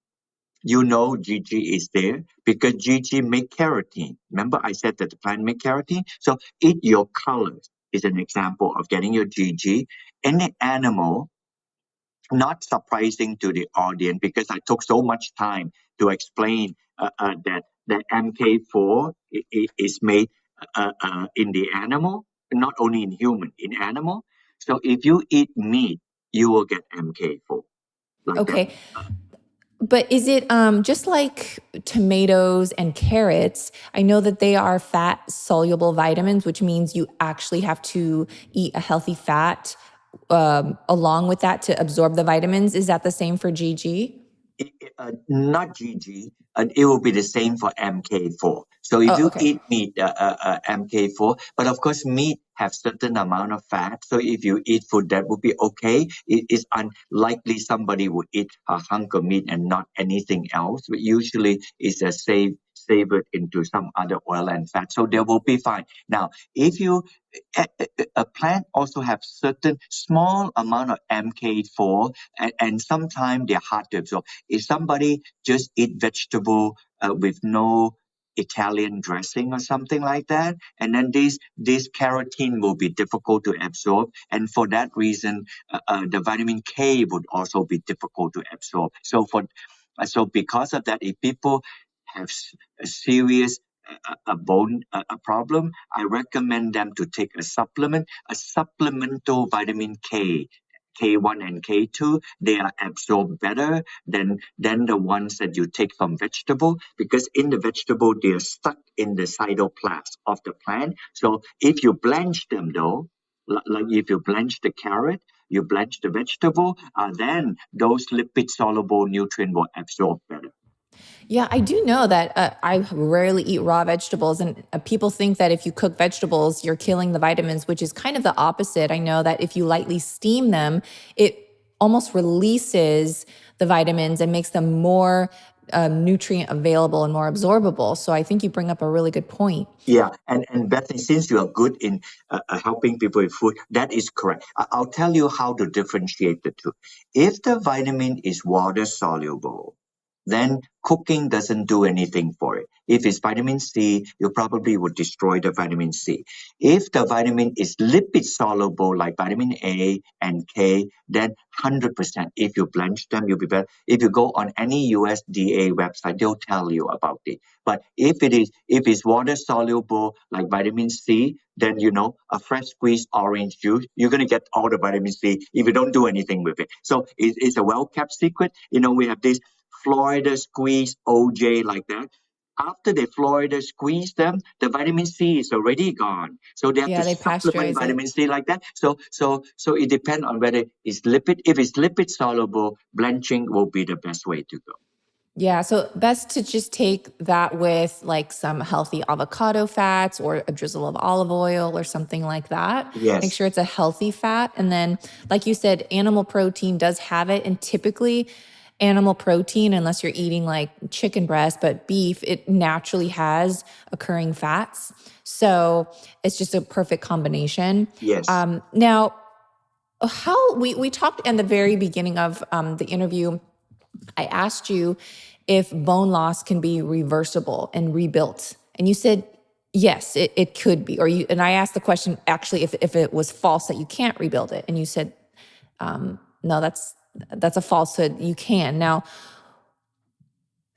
[SPEAKER 1] GG is there because GG make keratin. Remember, I said that the plant make keratin. So eat your colors is an example of getting your GG. Any animal, not surprising to the audience because I took so much time to explain that the MK4 is made in the animal, not only in human, in animal. So if you eat meat, you will get MK4 like that.
[SPEAKER 2] Okay, but is it just like tomatoes and carrots? I know that they are fat soluble vitamins, which means you actually have to eat a healthy fat along with that to absorb the vitamins. Is that the same for GG?
[SPEAKER 1] Not GG, it will be the same for MK4. So if
[SPEAKER 2] Oh,
[SPEAKER 1] you
[SPEAKER 2] okay.
[SPEAKER 1] eat meat, MK4, but of course meat have certain amount of fat. So if you eat food, that would be okay. It is unlikely somebody would eat a hunk of meat and not anything else. But usually it's a save it into some other oil and fat. So they will be fine. Now, if you a plant also have certain small amount of MK4 and sometimes they're hard to absorb. If somebody just eat vegetable with no Italian dressing or something like that, and then this keratin will be difficult to absorb, and for that reason, the vitamin K would also be difficult to absorb. So because of that, if people have a serious a bone a problem, I recommend them to take a supplement, a supplemental vitamin K. K1 and K2, they are absorbed better than the ones that you take from vegetable because in the vegetable they are stuck in the cytoplasm of the plant. So if you blanch them though, like if you blanch the carrot, you blanch the vegetable, then those lipid soluble nutrients will absorb better.
[SPEAKER 2] Yeah, I do know that I rarely eat raw vegetables, and people think that if you cook vegetables, you're killing the vitamins, which is kind of the opposite. I know that if you lightly steam them, it almost releases the vitamins and makes them more nutrient available and more absorbable. So I think you bring up a really good point.
[SPEAKER 1] Yeah, and Bethany, since you are good in helping people with food, that is correct. I'll tell you how to differentiate the two. If the vitamin is water soluble, then cooking doesn't do anything for it. If it's vitamin C, you probably would destroy the vitamin C. If the vitamin is lipid soluble, like vitamin A and K, then 100%. If you blanch them, you'll be better. If you go on any USDA website, they'll tell you about it. But if it's water soluble like vitamin C, then a fresh squeezed orange juice, you're gonna get all the vitamin C if you don't do anything with it. So it's a well kept secret. We have this Florida squeeze OJ like that. After they Florida squeeze them, the vitamin C is already gone. So they have to
[SPEAKER 2] Yeah, they
[SPEAKER 1] supplement
[SPEAKER 2] pasteurize it.
[SPEAKER 1] vitamin C like that. So it depends on whether it's lipid. If it's lipid soluble, blanching will be the best way to go.
[SPEAKER 2] Yeah, so best to just take that with like some healthy avocado fats or a drizzle of olive oil or something like that. Make
[SPEAKER 1] Yes.
[SPEAKER 2] sure it's a healthy fat. And then, like you said, animal protein does have it. And typically, animal protein, unless you're eating like chicken breast, but beef, it naturally has occurring fats. So it's just a perfect combination.
[SPEAKER 1] Yes.
[SPEAKER 2] Now, how we talked in the very beginning of the interview, I asked you if bone loss can be reversible and rebuilt. And you said, yes, it could be. And I asked the question actually if it was false that you can't rebuild it. And you said, no, that's a falsehood. You can. Now,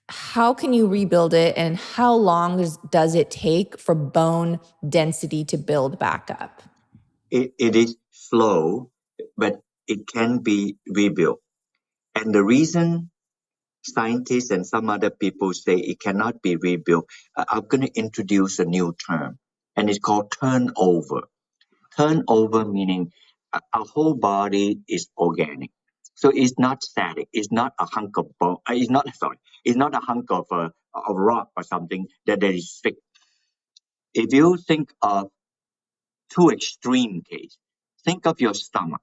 [SPEAKER 2] how can you rebuild it and how long does it take for bone density to build back up?
[SPEAKER 1] It is slow, but it can be rebuilt. And the reason scientists and some other people say it cannot be rebuilt, I'm going to introduce a new term, and it's called turnover. Turnover meaning our whole body is organic. So it's not static. It's not a hunk of bone. It's not a hunk of rock or something that is fixed. If you think of two extreme cases, think of your stomach.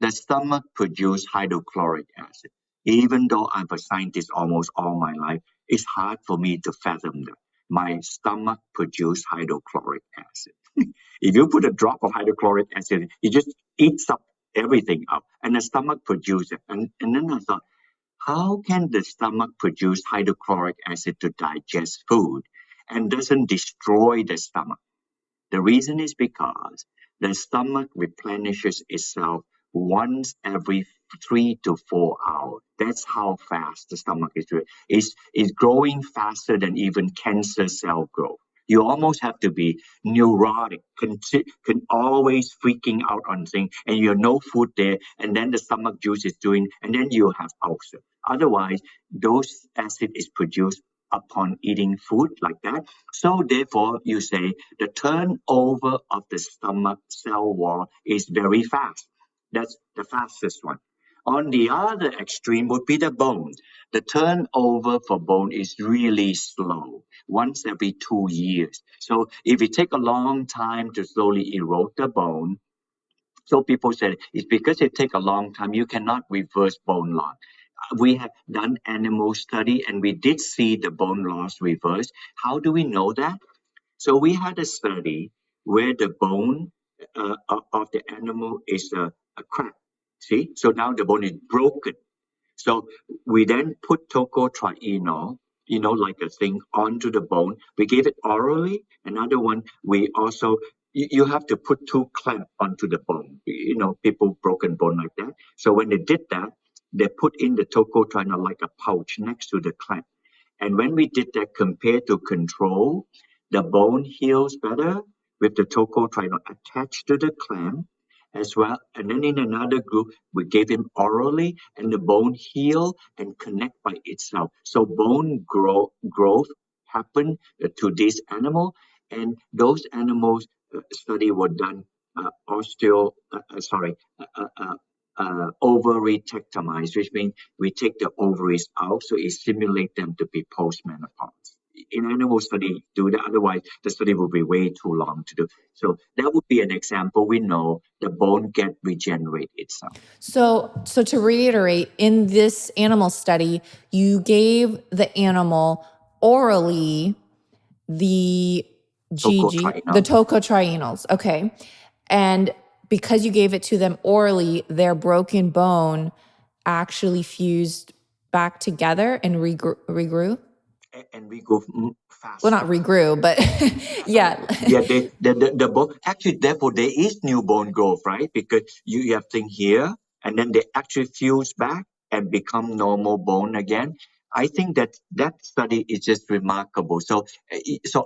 [SPEAKER 1] The stomach produces hydrochloric acid. Even though I'm a scientist almost all my life, it's hard for me to fathom that. My stomach produces hydrochloric acid. If you put a drop of hydrochloric acid, it just eats up everything up, and the stomach produces it. And then I thought, how can the stomach produce hydrochloric acid to digest food and doesn't destroy the stomach? The reason is because the stomach replenishes itself once every 3 to 4 hours. That's how fast the stomach is doing. It's growing faster than even cancer cell growth. You almost have to be neurotic, can always freaking out on things, and you have no food there, and then the stomach juice is doing, and then you have ulcer. Otherwise, those acid is produced upon eating food like that. So therefore, you say the turnover of the stomach cell wall is very fast. That's the fastest one. On the other extreme would be the bone. The turnover for bone is really slow, once every 2 years. So if it take a long time to slowly erode the bone, so people say it's because it take a long time, you cannot reverse bone loss. We have done animal study and we did see the bone loss reverse. How do we know that? So we had a study where the bone of the animal is a crack. See, so now the bone is broken. So we then put tocotrienol, like a thing, onto the bone. We gave it orally. Another one, we also, you have to put two clamps onto the bone. People broken bone like that. So when they did that, they put in the tocotrienol like a pouch next to the clamp. And when we did that compared to control, the bone heals better with the tocotrienol attached to the clamp as well. And then in another group, we gave him orally, and the bone heal and connect by itself. So bone growth happened to this animal, and those animals study were done ovarytectomized, which means we take the ovaries out, so it simulates them to be postmenopause. In animal study, do that. Otherwise, the study will be way too long to do. So that would be an example. We know the bone can regenerate itself.
[SPEAKER 2] So to reiterate, in this animal study, you gave the animal orally the the tocotrienols. Okay. And because you gave it to them orally, their broken bone actually fused back together and regrew.
[SPEAKER 1] And we go faster.
[SPEAKER 2] Well, not regrew, but yeah.
[SPEAKER 1] Yeah, the bone, actually, therefore, there is new bone growth, right? Because you have thing here, and then they actually fuse back and become normal bone again. I think that study is just remarkable. So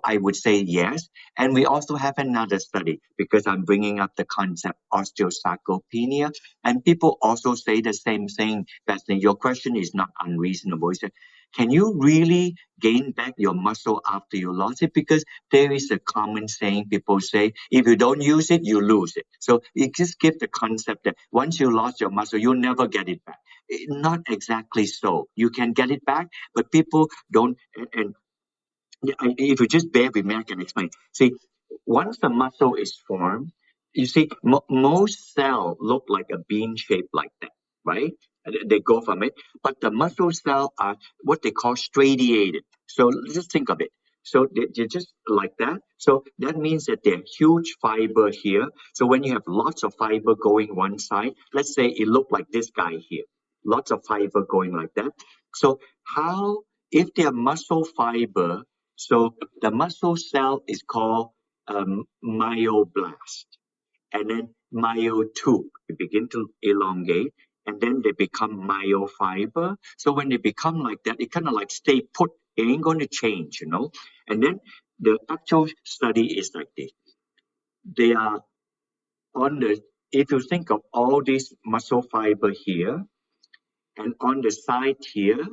[SPEAKER 1] I would say yes. And we also have another study because I'm bringing up the concept osteosarcopenia, and people also say the same thing. Bethany, your question is not unreasonable. It's can you really gain back your muscle after you lost it? Because there is a common saying people say, if you don't use it, you lose it. So it just gives the concept that once you lost your muscle, you'll never get it back. Not exactly so. You can get it back, but people don't. And if you just bear with me, I can explain. See, once the muscle is formed, you see, most cells look like a bean shape like that, right? They go from it, but the muscle cells are what they call stratiated. So just think of it. So they're just like that. So that means that they're huge fiber here. So when you have lots of fiber going one side, let's say it looked like this guy here, lots of fiber going like that. So how, if they're muscle fiber, so the muscle cell is called myoblast, and then myotube. They begin to elongate, and then they become myofiber. So when they become like that, it kind of like stay put. It ain't going to change, And then the actual study is like this. They are on the, if you think of all this muscle fiber here, and on the side here,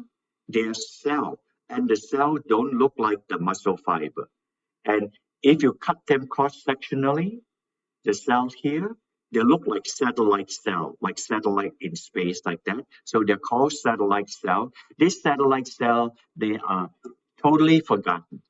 [SPEAKER 1] there's cell, and the cell don't look like the muscle fiber. And if you cut them cross-sectionally, the cells here, they look like satellite cell, like satellite in space like that. So they're called satellite cell. This satellite cell, they are totally forgotten.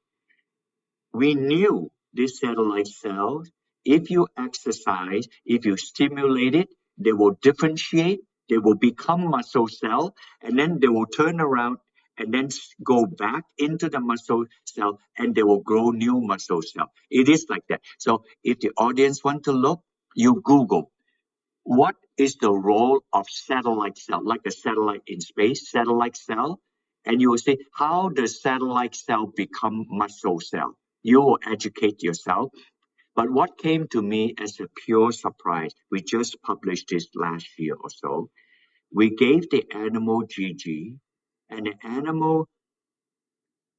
[SPEAKER 1] we knew these satellite cells, if you exercise, if you stimulate it, they will differentiate, they will become muscle cell, and then they will turn around and then go back into the muscle cell and they will grow new muscle cell. It is like that. So if the audience want to look, you Google what is the role of satellite cell, like a satellite in space, satellite cell, and you will see how does satellite cell become muscle cell. You will educate yourself. But what came to me as a pure surprise, we just published this last year or so. We gave the animal GG, and the animal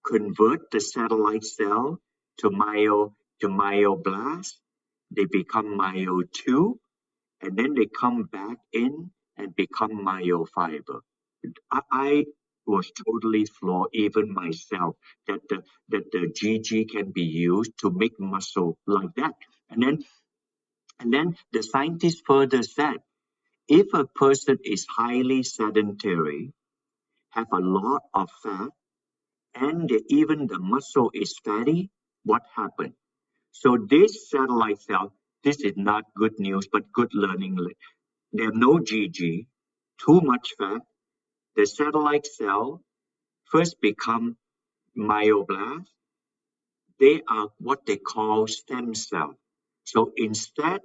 [SPEAKER 1] convert the satellite cell to myoblast. They become myo2, and then they come back in and become myofiber. I was totally floored, even myself, that the GG can be used to make muscle like that. And then the scientists further said, if a person is highly sedentary, have a lot of fat, and even the muscle is fatty, what happened? So this satellite cell, this is not good news, but good learning. They have no GG, too much fat. The satellite cell first become myoblast. They are what they call stem cell. So instead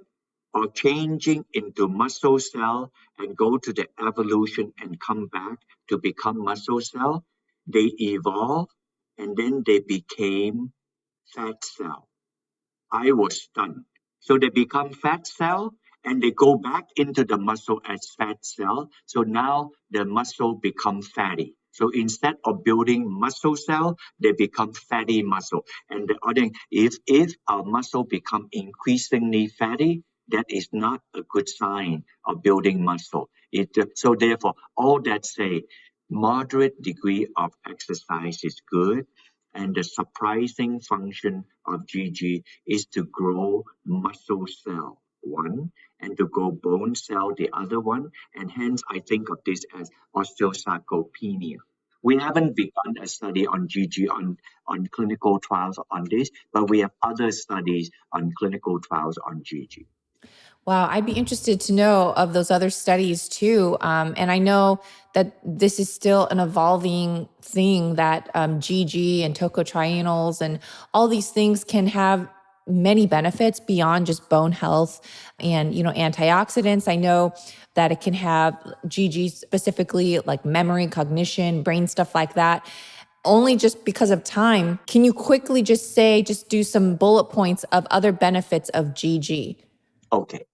[SPEAKER 1] of changing into muscle cell and go to the evolution and come back to become muscle cell, they evolve and then they became fat cell. I was stunned. So they become fat cell and they go back into the muscle as fat cell. So now the muscle become fatty. So instead of building muscle cell, they become fatty muscle. And the other, if our muscle become increasingly fatty, that is not a good sign of building muscle. So therefore, all that say, moderate degree of exercise is good. And the surprising function of GG is to grow muscle cell, one, and to grow bone cell, the other one. And hence, I think of this as osteosarcopenia. We haven't begun a study on GG on clinical trials on this, but we have other studies on clinical trials on GG.
[SPEAKER 2] Wow, I'd be interested to know of those other studies too. And I know that this is still an evolving thing that GG and tocotrienols and all these things can have many benefits beyond just bone health and antioxidants. I know that it can have GG specifically like memory, cognition, brain stuff like that. Only just because of time, can you quickly just do some bullet points of other benefits of GG?
[SPEAKER 1] Okay.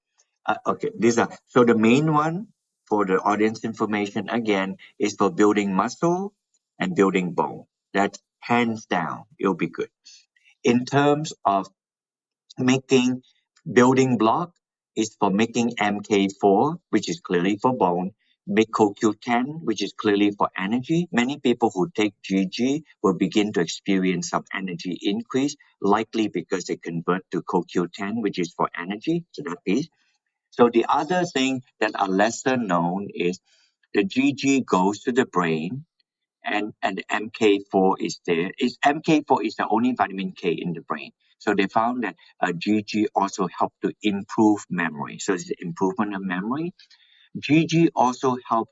[SPEAKER 1] Okay, these are so the main one for the audience information again is for building muscle and building bone. That's hands down, it'll be good. In terms of making building block, is for making MK4, which is clearly for bone, make CoQ10, which is clearly for energy. Many people who take GG will begin to experience some energy increase, likely because they convert to CoQ10, which is for energy. So that piece. So the other thing that are lesser known is the GG goes to the brain and the MK4 is there. MK4 is the only vitamin K in the brain. So they found that GG also help to improve memory. So it's the improvement of memory. GG also help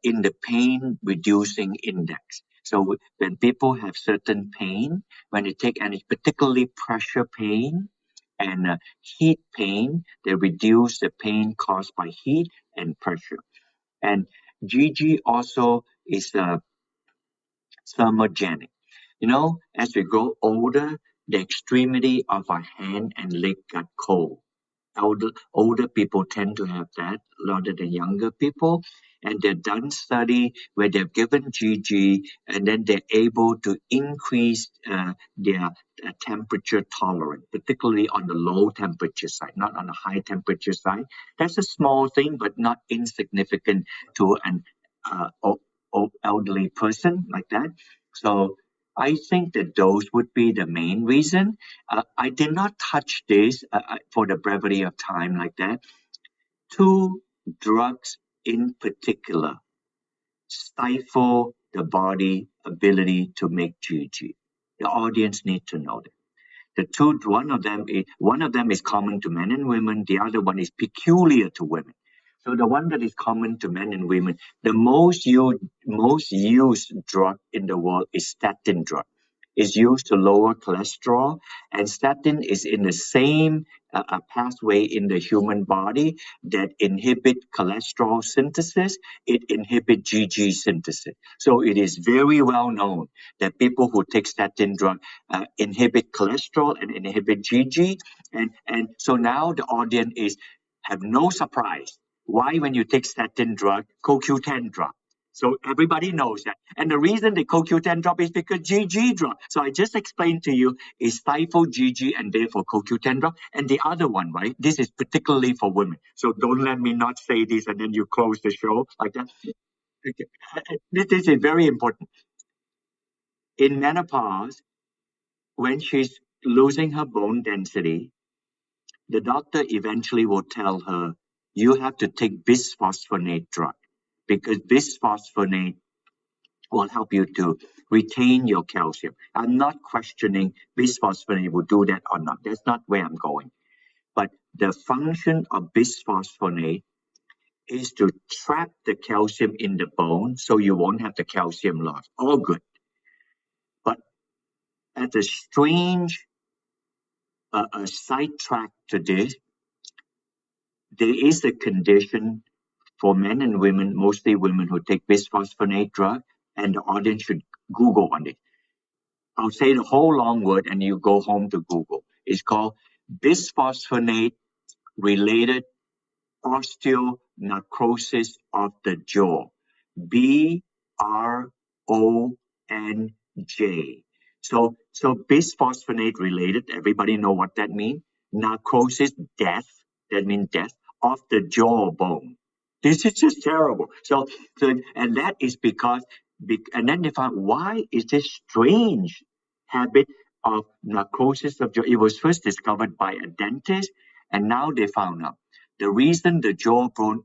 [SPEAKER 1] in the pain reducing index. So when people have certain pain, when they take any particularly pressure pain and heat pain, they reduce the pain caused by heat and pressure. And GG also is thermogenic. As we grow older, the extremity of our hand and leg got cold. Older people tend to have that rather than younger people. And they've done study where they've given GG and then they're able to increase their temperature tolerance, particularly on the low temperature side, not on the high temperature side. That's a small thing, but not insignificant to an elderly person like that. So I think that those would be the main reason. I did not touch this for the brevity of time like that. Two drugs in particular stifle the body ability to make GG. The audience need to know that. The two, one of them is common to men and women. The other one is peculiar to women. So the one that is common to men and women, the most used drug in the world is statin drug. Is used to lower cholesterol, and statin is in the same pathway in the human body that inhibit cholesterol synthesis. It inhibits GG synthesis. So it is very well known that people who take statin drug inhibit cholesterol and inhibit GG. And so now the audience is have no surprise. Why when you take statin drug, CoQ10 drug? So everybody knows that. And the reason the CoQ10 drop is because GG drop. So I just explained to you is stifle GG and therefore CoQ10 drop. And the other one, right? This is particularly for women. So don't let me not say this and then you close the show like that. Okay. This is very important. In menopause, when she's losing her bone density, the doctor eventually will tell her, you have to take bisphosphonate drug because bisphosphonate will help you to retain your calcium. I'm not questioning bisphosphonate will do that or not. That's not where I'm going. But the function of bisphosphonate is to trap the calcium in the bone so you won't have the calcium loss. All good. But as a strange a sidetrack to this, there is a condition for men and women, mostly women who take bisphosphonate drug, and the audience should Google on it. I'll say the whole long word and you go home to Google. It's called bisphosphonate related osteonecrosis of the jaw. BRONJ. So bisphosphonate related, everybody know what that means? Necrosis, death, that means death of the jawbone. This is just terrible. So and that is because, and then they found why is this strange habit of necrosis of jaw? It was first discovered by a dentist, and now they found out the reason the jawbone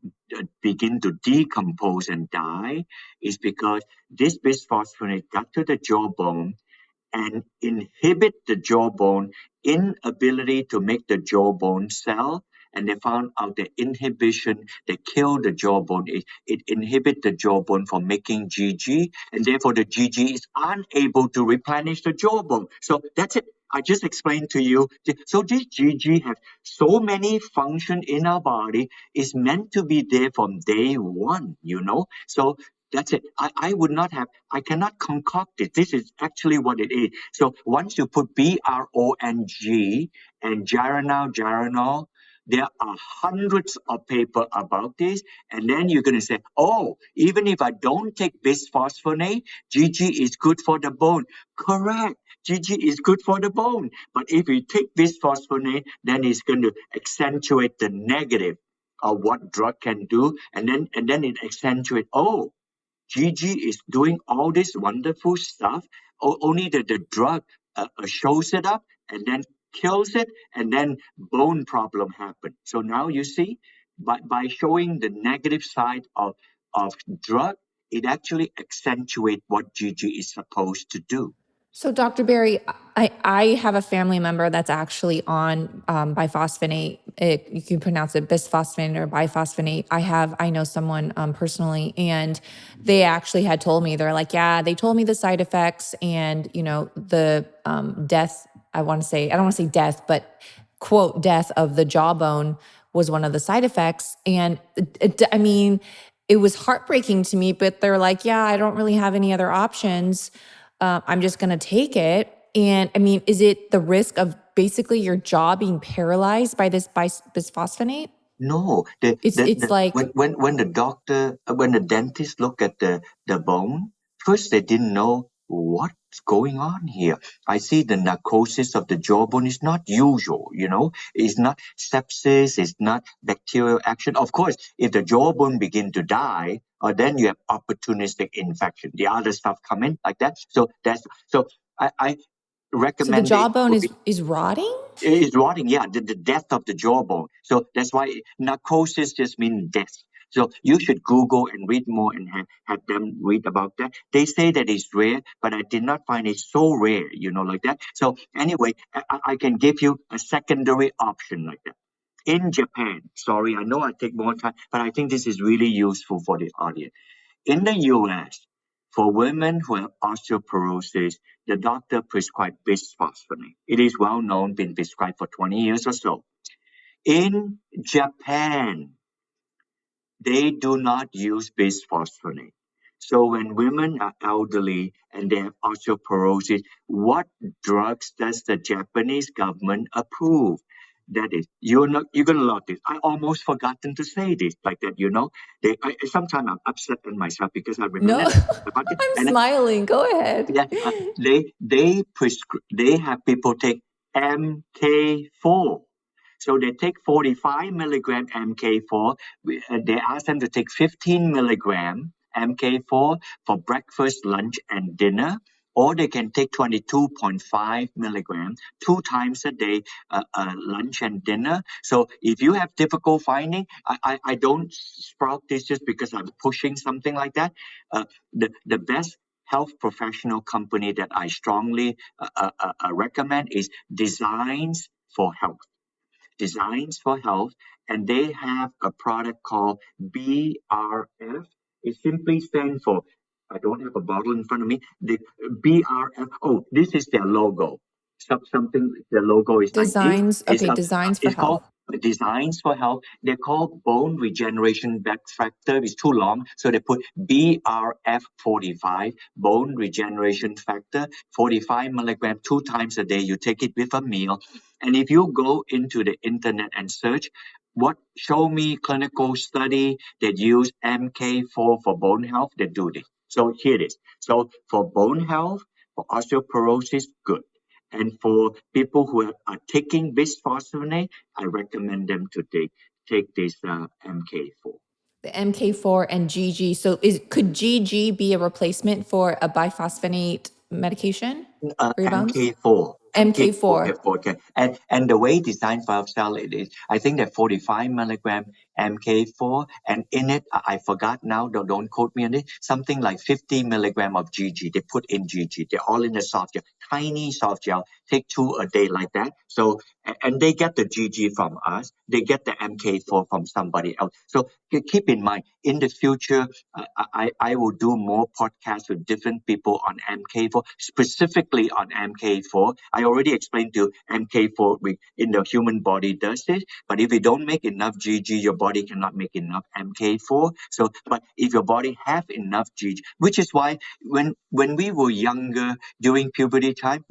[SPEAKER 1] begin to decompose and die is because this bisphosphonate got to the jawbone and inhibit the jawbone inability to make the jawbone cell. And they found out the inhibition that killed the jawbone. It inhibits the jawbone from making GG, and therefore the GG is unable to replenish the jawbone. So that's it. I just explained to you. So this GG has so many functions in our body. It's meant to be there from day one, you know. So that's it. I would not have, I cannot concoct it. This is actually what it is. So once you put BRONG and Jaranol, there are hundreds of papers about this. And then you're going to say, oh, even if I don't take bisphosphonate, GG is good for the bone. Correct. GG is good for the bone. But if you take bisphosphonate, then it's going to accentuate the negative of what drug can do. And then it accentuates, oh, GG is doing all this wonderful stuff, only that the drug shows it up and then kills it, and then bone problem happen. So now you see, by showing the negative side of drug, it actually accentuates what GG is supposed to do.
[SPEAKER 2] So, Dr. Barrie, I have a family member that's actually on biphosphonate. You can pronounce it bisphosphonate or biphosphonate. I know someone personally, and they actually had told me, they're like, yeah, they told me the side effects and, you know, the death, I don't want to say death, but quote, death of the jawbone was one of the side effects. And I mean, it was heartbreaking to me, but they're like, yeah, I don't really have any other options. I'm just going to take it. And I mean, is it the risk of basically your jaw being paralyzed by this bisphosphonate?
[SPEAKER 1] No,
[SPEAKER 2] It's like
[SPEAKER 1] when the dentist look at the bone, first they didn't know what's going on here. I see the necrosis of the jawbone is not usual, you know, it's not sepsis, it's not bacterial action. Of course, if the jawbone begin to die, then you have opportunistic infection. The other stuff come in like that. So I recommend
[SPEAKER 2] so the jawbone is rotting?
[SPEAKER 1] It's rotting, yeah, the death of the jawbone. So that's why necrosis just means death. So you should Google and read more and have them read about that. They say that it's rare, but I did not find it so rare, like that. So anyway, I can give you a secondary option like that. In Japan, sorry, I know I take more time, but I think this is really useful for the audience. In the US, for women who have osteoporosis, the doctor prescribes bisphosphonate. It is well known, been prescribed for 20 years or so. In Japan, they do not use bisphosphonate. So when women are elderly and they have osteoporosis, what drugs does the Japanese government approve? That is, you're gonna love this. I almost forgotten to say this like that. Sometimes I'm upset at myself because I
[SPEAKER 2] No,
[SPEAKER 1] remember that about it.
[SPEAKER 2] I'm
[SPEAKER 1] And
[SPEAKER 2] smiling. Go ahead.
[SPEAKER 1] yeah, they have people take MK4. So they take 45 milligram MK4. They ask them to take 15 milligram MK4 for breakfast, lunch, and dinner. Or they can take 22.5 milligram 2 times a day, lunch and dinner. So if you have difficult finding, I don't sprout this just because I'm pushing something like that. The best health professional company that I strongly recommend is Designs for Health. Designs for Health, and they have a product called BRF. It simply stands for, I don't have a bottle in front of me. The BRF. Oh, this is their logo. Something. The logo is like this.
[SPEAKER 2] Designs for
[SPEAKER 1] It's called
[SPEAKER 2] health.
[SPEAKER 1] Designs for Health. They're called bone regeneration factor. It's too long, so they put BRF45, bone regeneration factor, 45 milligram 2 times a day. You take it with a meal, and if you go into the internet and search, show me clinical study that use MK4 for bone health, they do this. So here it is. So for bone health, for osteoporosis, good. And for people who are taking bisphosphonate, I recommend them to take this MK4.
[SPEAKER 2] The MK4 and GG. So could GG be a replacement for a biphosphonate medication for your bones?
[SPEAKER 1] MK4. MK4,
[SPEAKER 2] MK4.
[SPEAKER 1] okay. And the way Design for Cell it is, I think that 45 milligram MK4, and in it, I forgot now, don't quote me on it, something like 50 milligram of GG. They put in GG. They're all in the soft gel, tiny soft gel. Take 2 a day like that. So, and they get the GG from us. They get the MK4 from somebody else. So keep in mind, in the future, I will do more podcasts with different people on MK4, specifically on MK4. I already explained to MK4 in the human body does this, but if you don't make enough GG, your body cannot make enough MK4. So, but if your body have enough GG, which is why when we were younger during puberty time,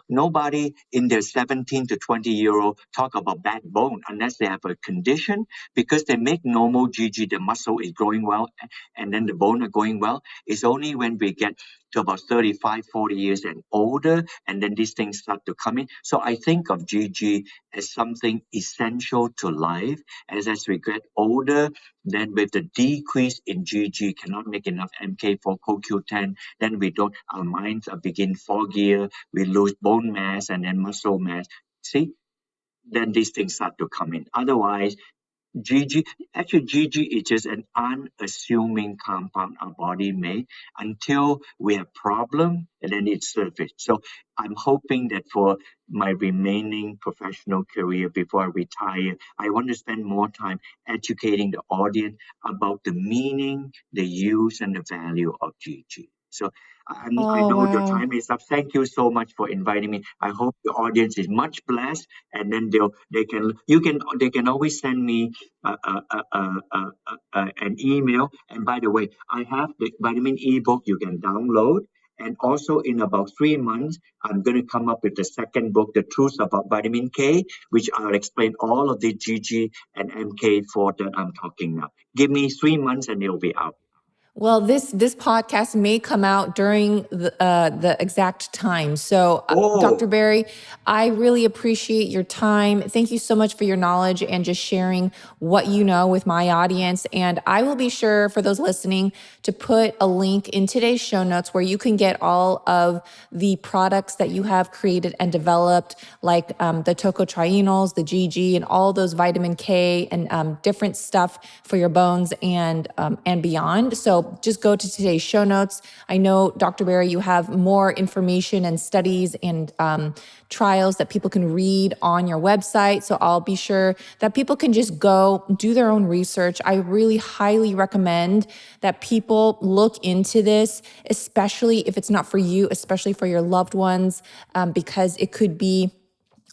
[SPEAKER 1] nobody in their 17 to 20-year-old talk about bad bone unless they have a condition, because they make normal GG, the muscle is growing well, and then the bone are going well. It's only when we get to about 35, 40 years and older, and then these things start to come in. So I think of GG as something essential to life. As we get older, then with the decrease in GG, cannot make enough MK4, CoQ10, then our minds are begin foggier, we lose bone mass and then muscle mass. See, then these things start to come in. Otherwise, GG is just an unassuming compound our body made until we have problem and then it surfaces. So I'm hoping that for my remaining professional career before I retire, I want to spend more time educating the audience about the meaning, the use, and the value of GG. So I
[SPEAKER 2] Oh,
[SPEAKER 1] know your
[SPEAKER 2] wow.
[SPEAKER 1] time is up. Thank you so much for inviting me. I hope the audience is much blessed, and then they can always send me an email. And by the way, I have the vitamin ebook you can download. And also in about 3 months, I'm going to come up with the second book, The Truth About Vitamin K, which I'll explain all of the GG and MK4 that I'm talking now. Give me 3 months and it'll be out.
[SPEAKER 2] Well, this podcast may come out during the exact time. So, Dr.
[SPEAKER 1] Oh,
[SPEAKER 2] Barrie, I really appreciate your time. Thank you so much for your knowledge and just sharing what you know with my audience. And I will be sure for those listening to put a link in today's show notes where you can get all of the products that you have created and developed, like the Tocotrienols, the GG, and all those vitamin K and different stuff for your bones and beyond. So just go to today's show notes. I know, Dr. Barrie, you have more information and studies and trials that people can read on your website. So I'll be sure that people can just go do their own research. I really highly recommend that people look into this, especially if it's not for you, especially for your loved ones, because it could be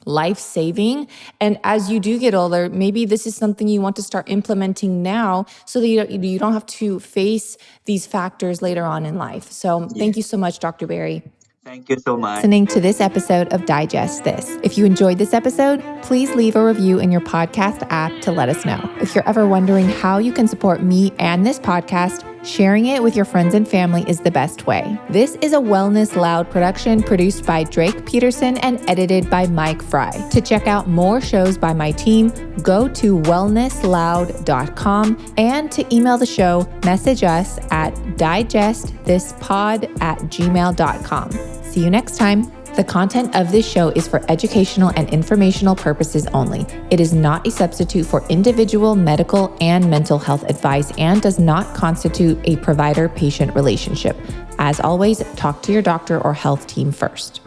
[SPEAKER 2] life-saving. And as you do get older, maybe this is something you want to start implementing now so that you don't have to face these factors later on in life. So
[SPEAKER 1] yeah.
[SPEAKER 2] thank you so much, Dr. Barrie.
[SPEAKER 1] Thank you so much.
[SPEAKER 2] Listening to this episode of Digest This. If you enjoyed this episode, please leave a review in your podcast app to let us know. If you're ever wondering how you can support me and this podcast, sharing it with your friends and family is the best way. This is a Wellness Loud production produced by Drake Peterson and edited by Mike Fry. To check out more shows by my team, go to wellnessloud.com, and to email the show, message us at digestthispod@gmail.com. See you next time. The content of this show is for educational and informational purposes only. It is not a substitute for individual medical and mental health advice and does not constitute a provider-patient relationship. As always, talk to your doctor or health team first.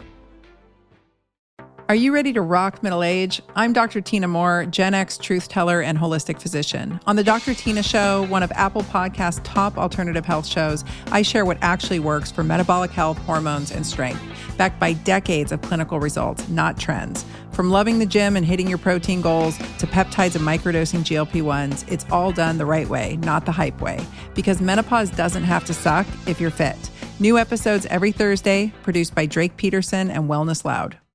[SPEAKER 3] Are you ready to rock middle age? I'm Dr. Tina Moore, Gen X truth teller and holistic physician. On the Dr. Tina Show, one of Apple Podcast's top alternative health shows, I share what actually works for metabolic health, hormones, and strength, backed by decades of clinical results, not trends. From loving the gym and hitting your protein goals to peptides and microdosing GLP-1s, it's all done the right way, not the hype way. Because menopause doesn't have to suck if you're fit. New episodes every Thursday, produced by Drake Peterson and Wellness Loud.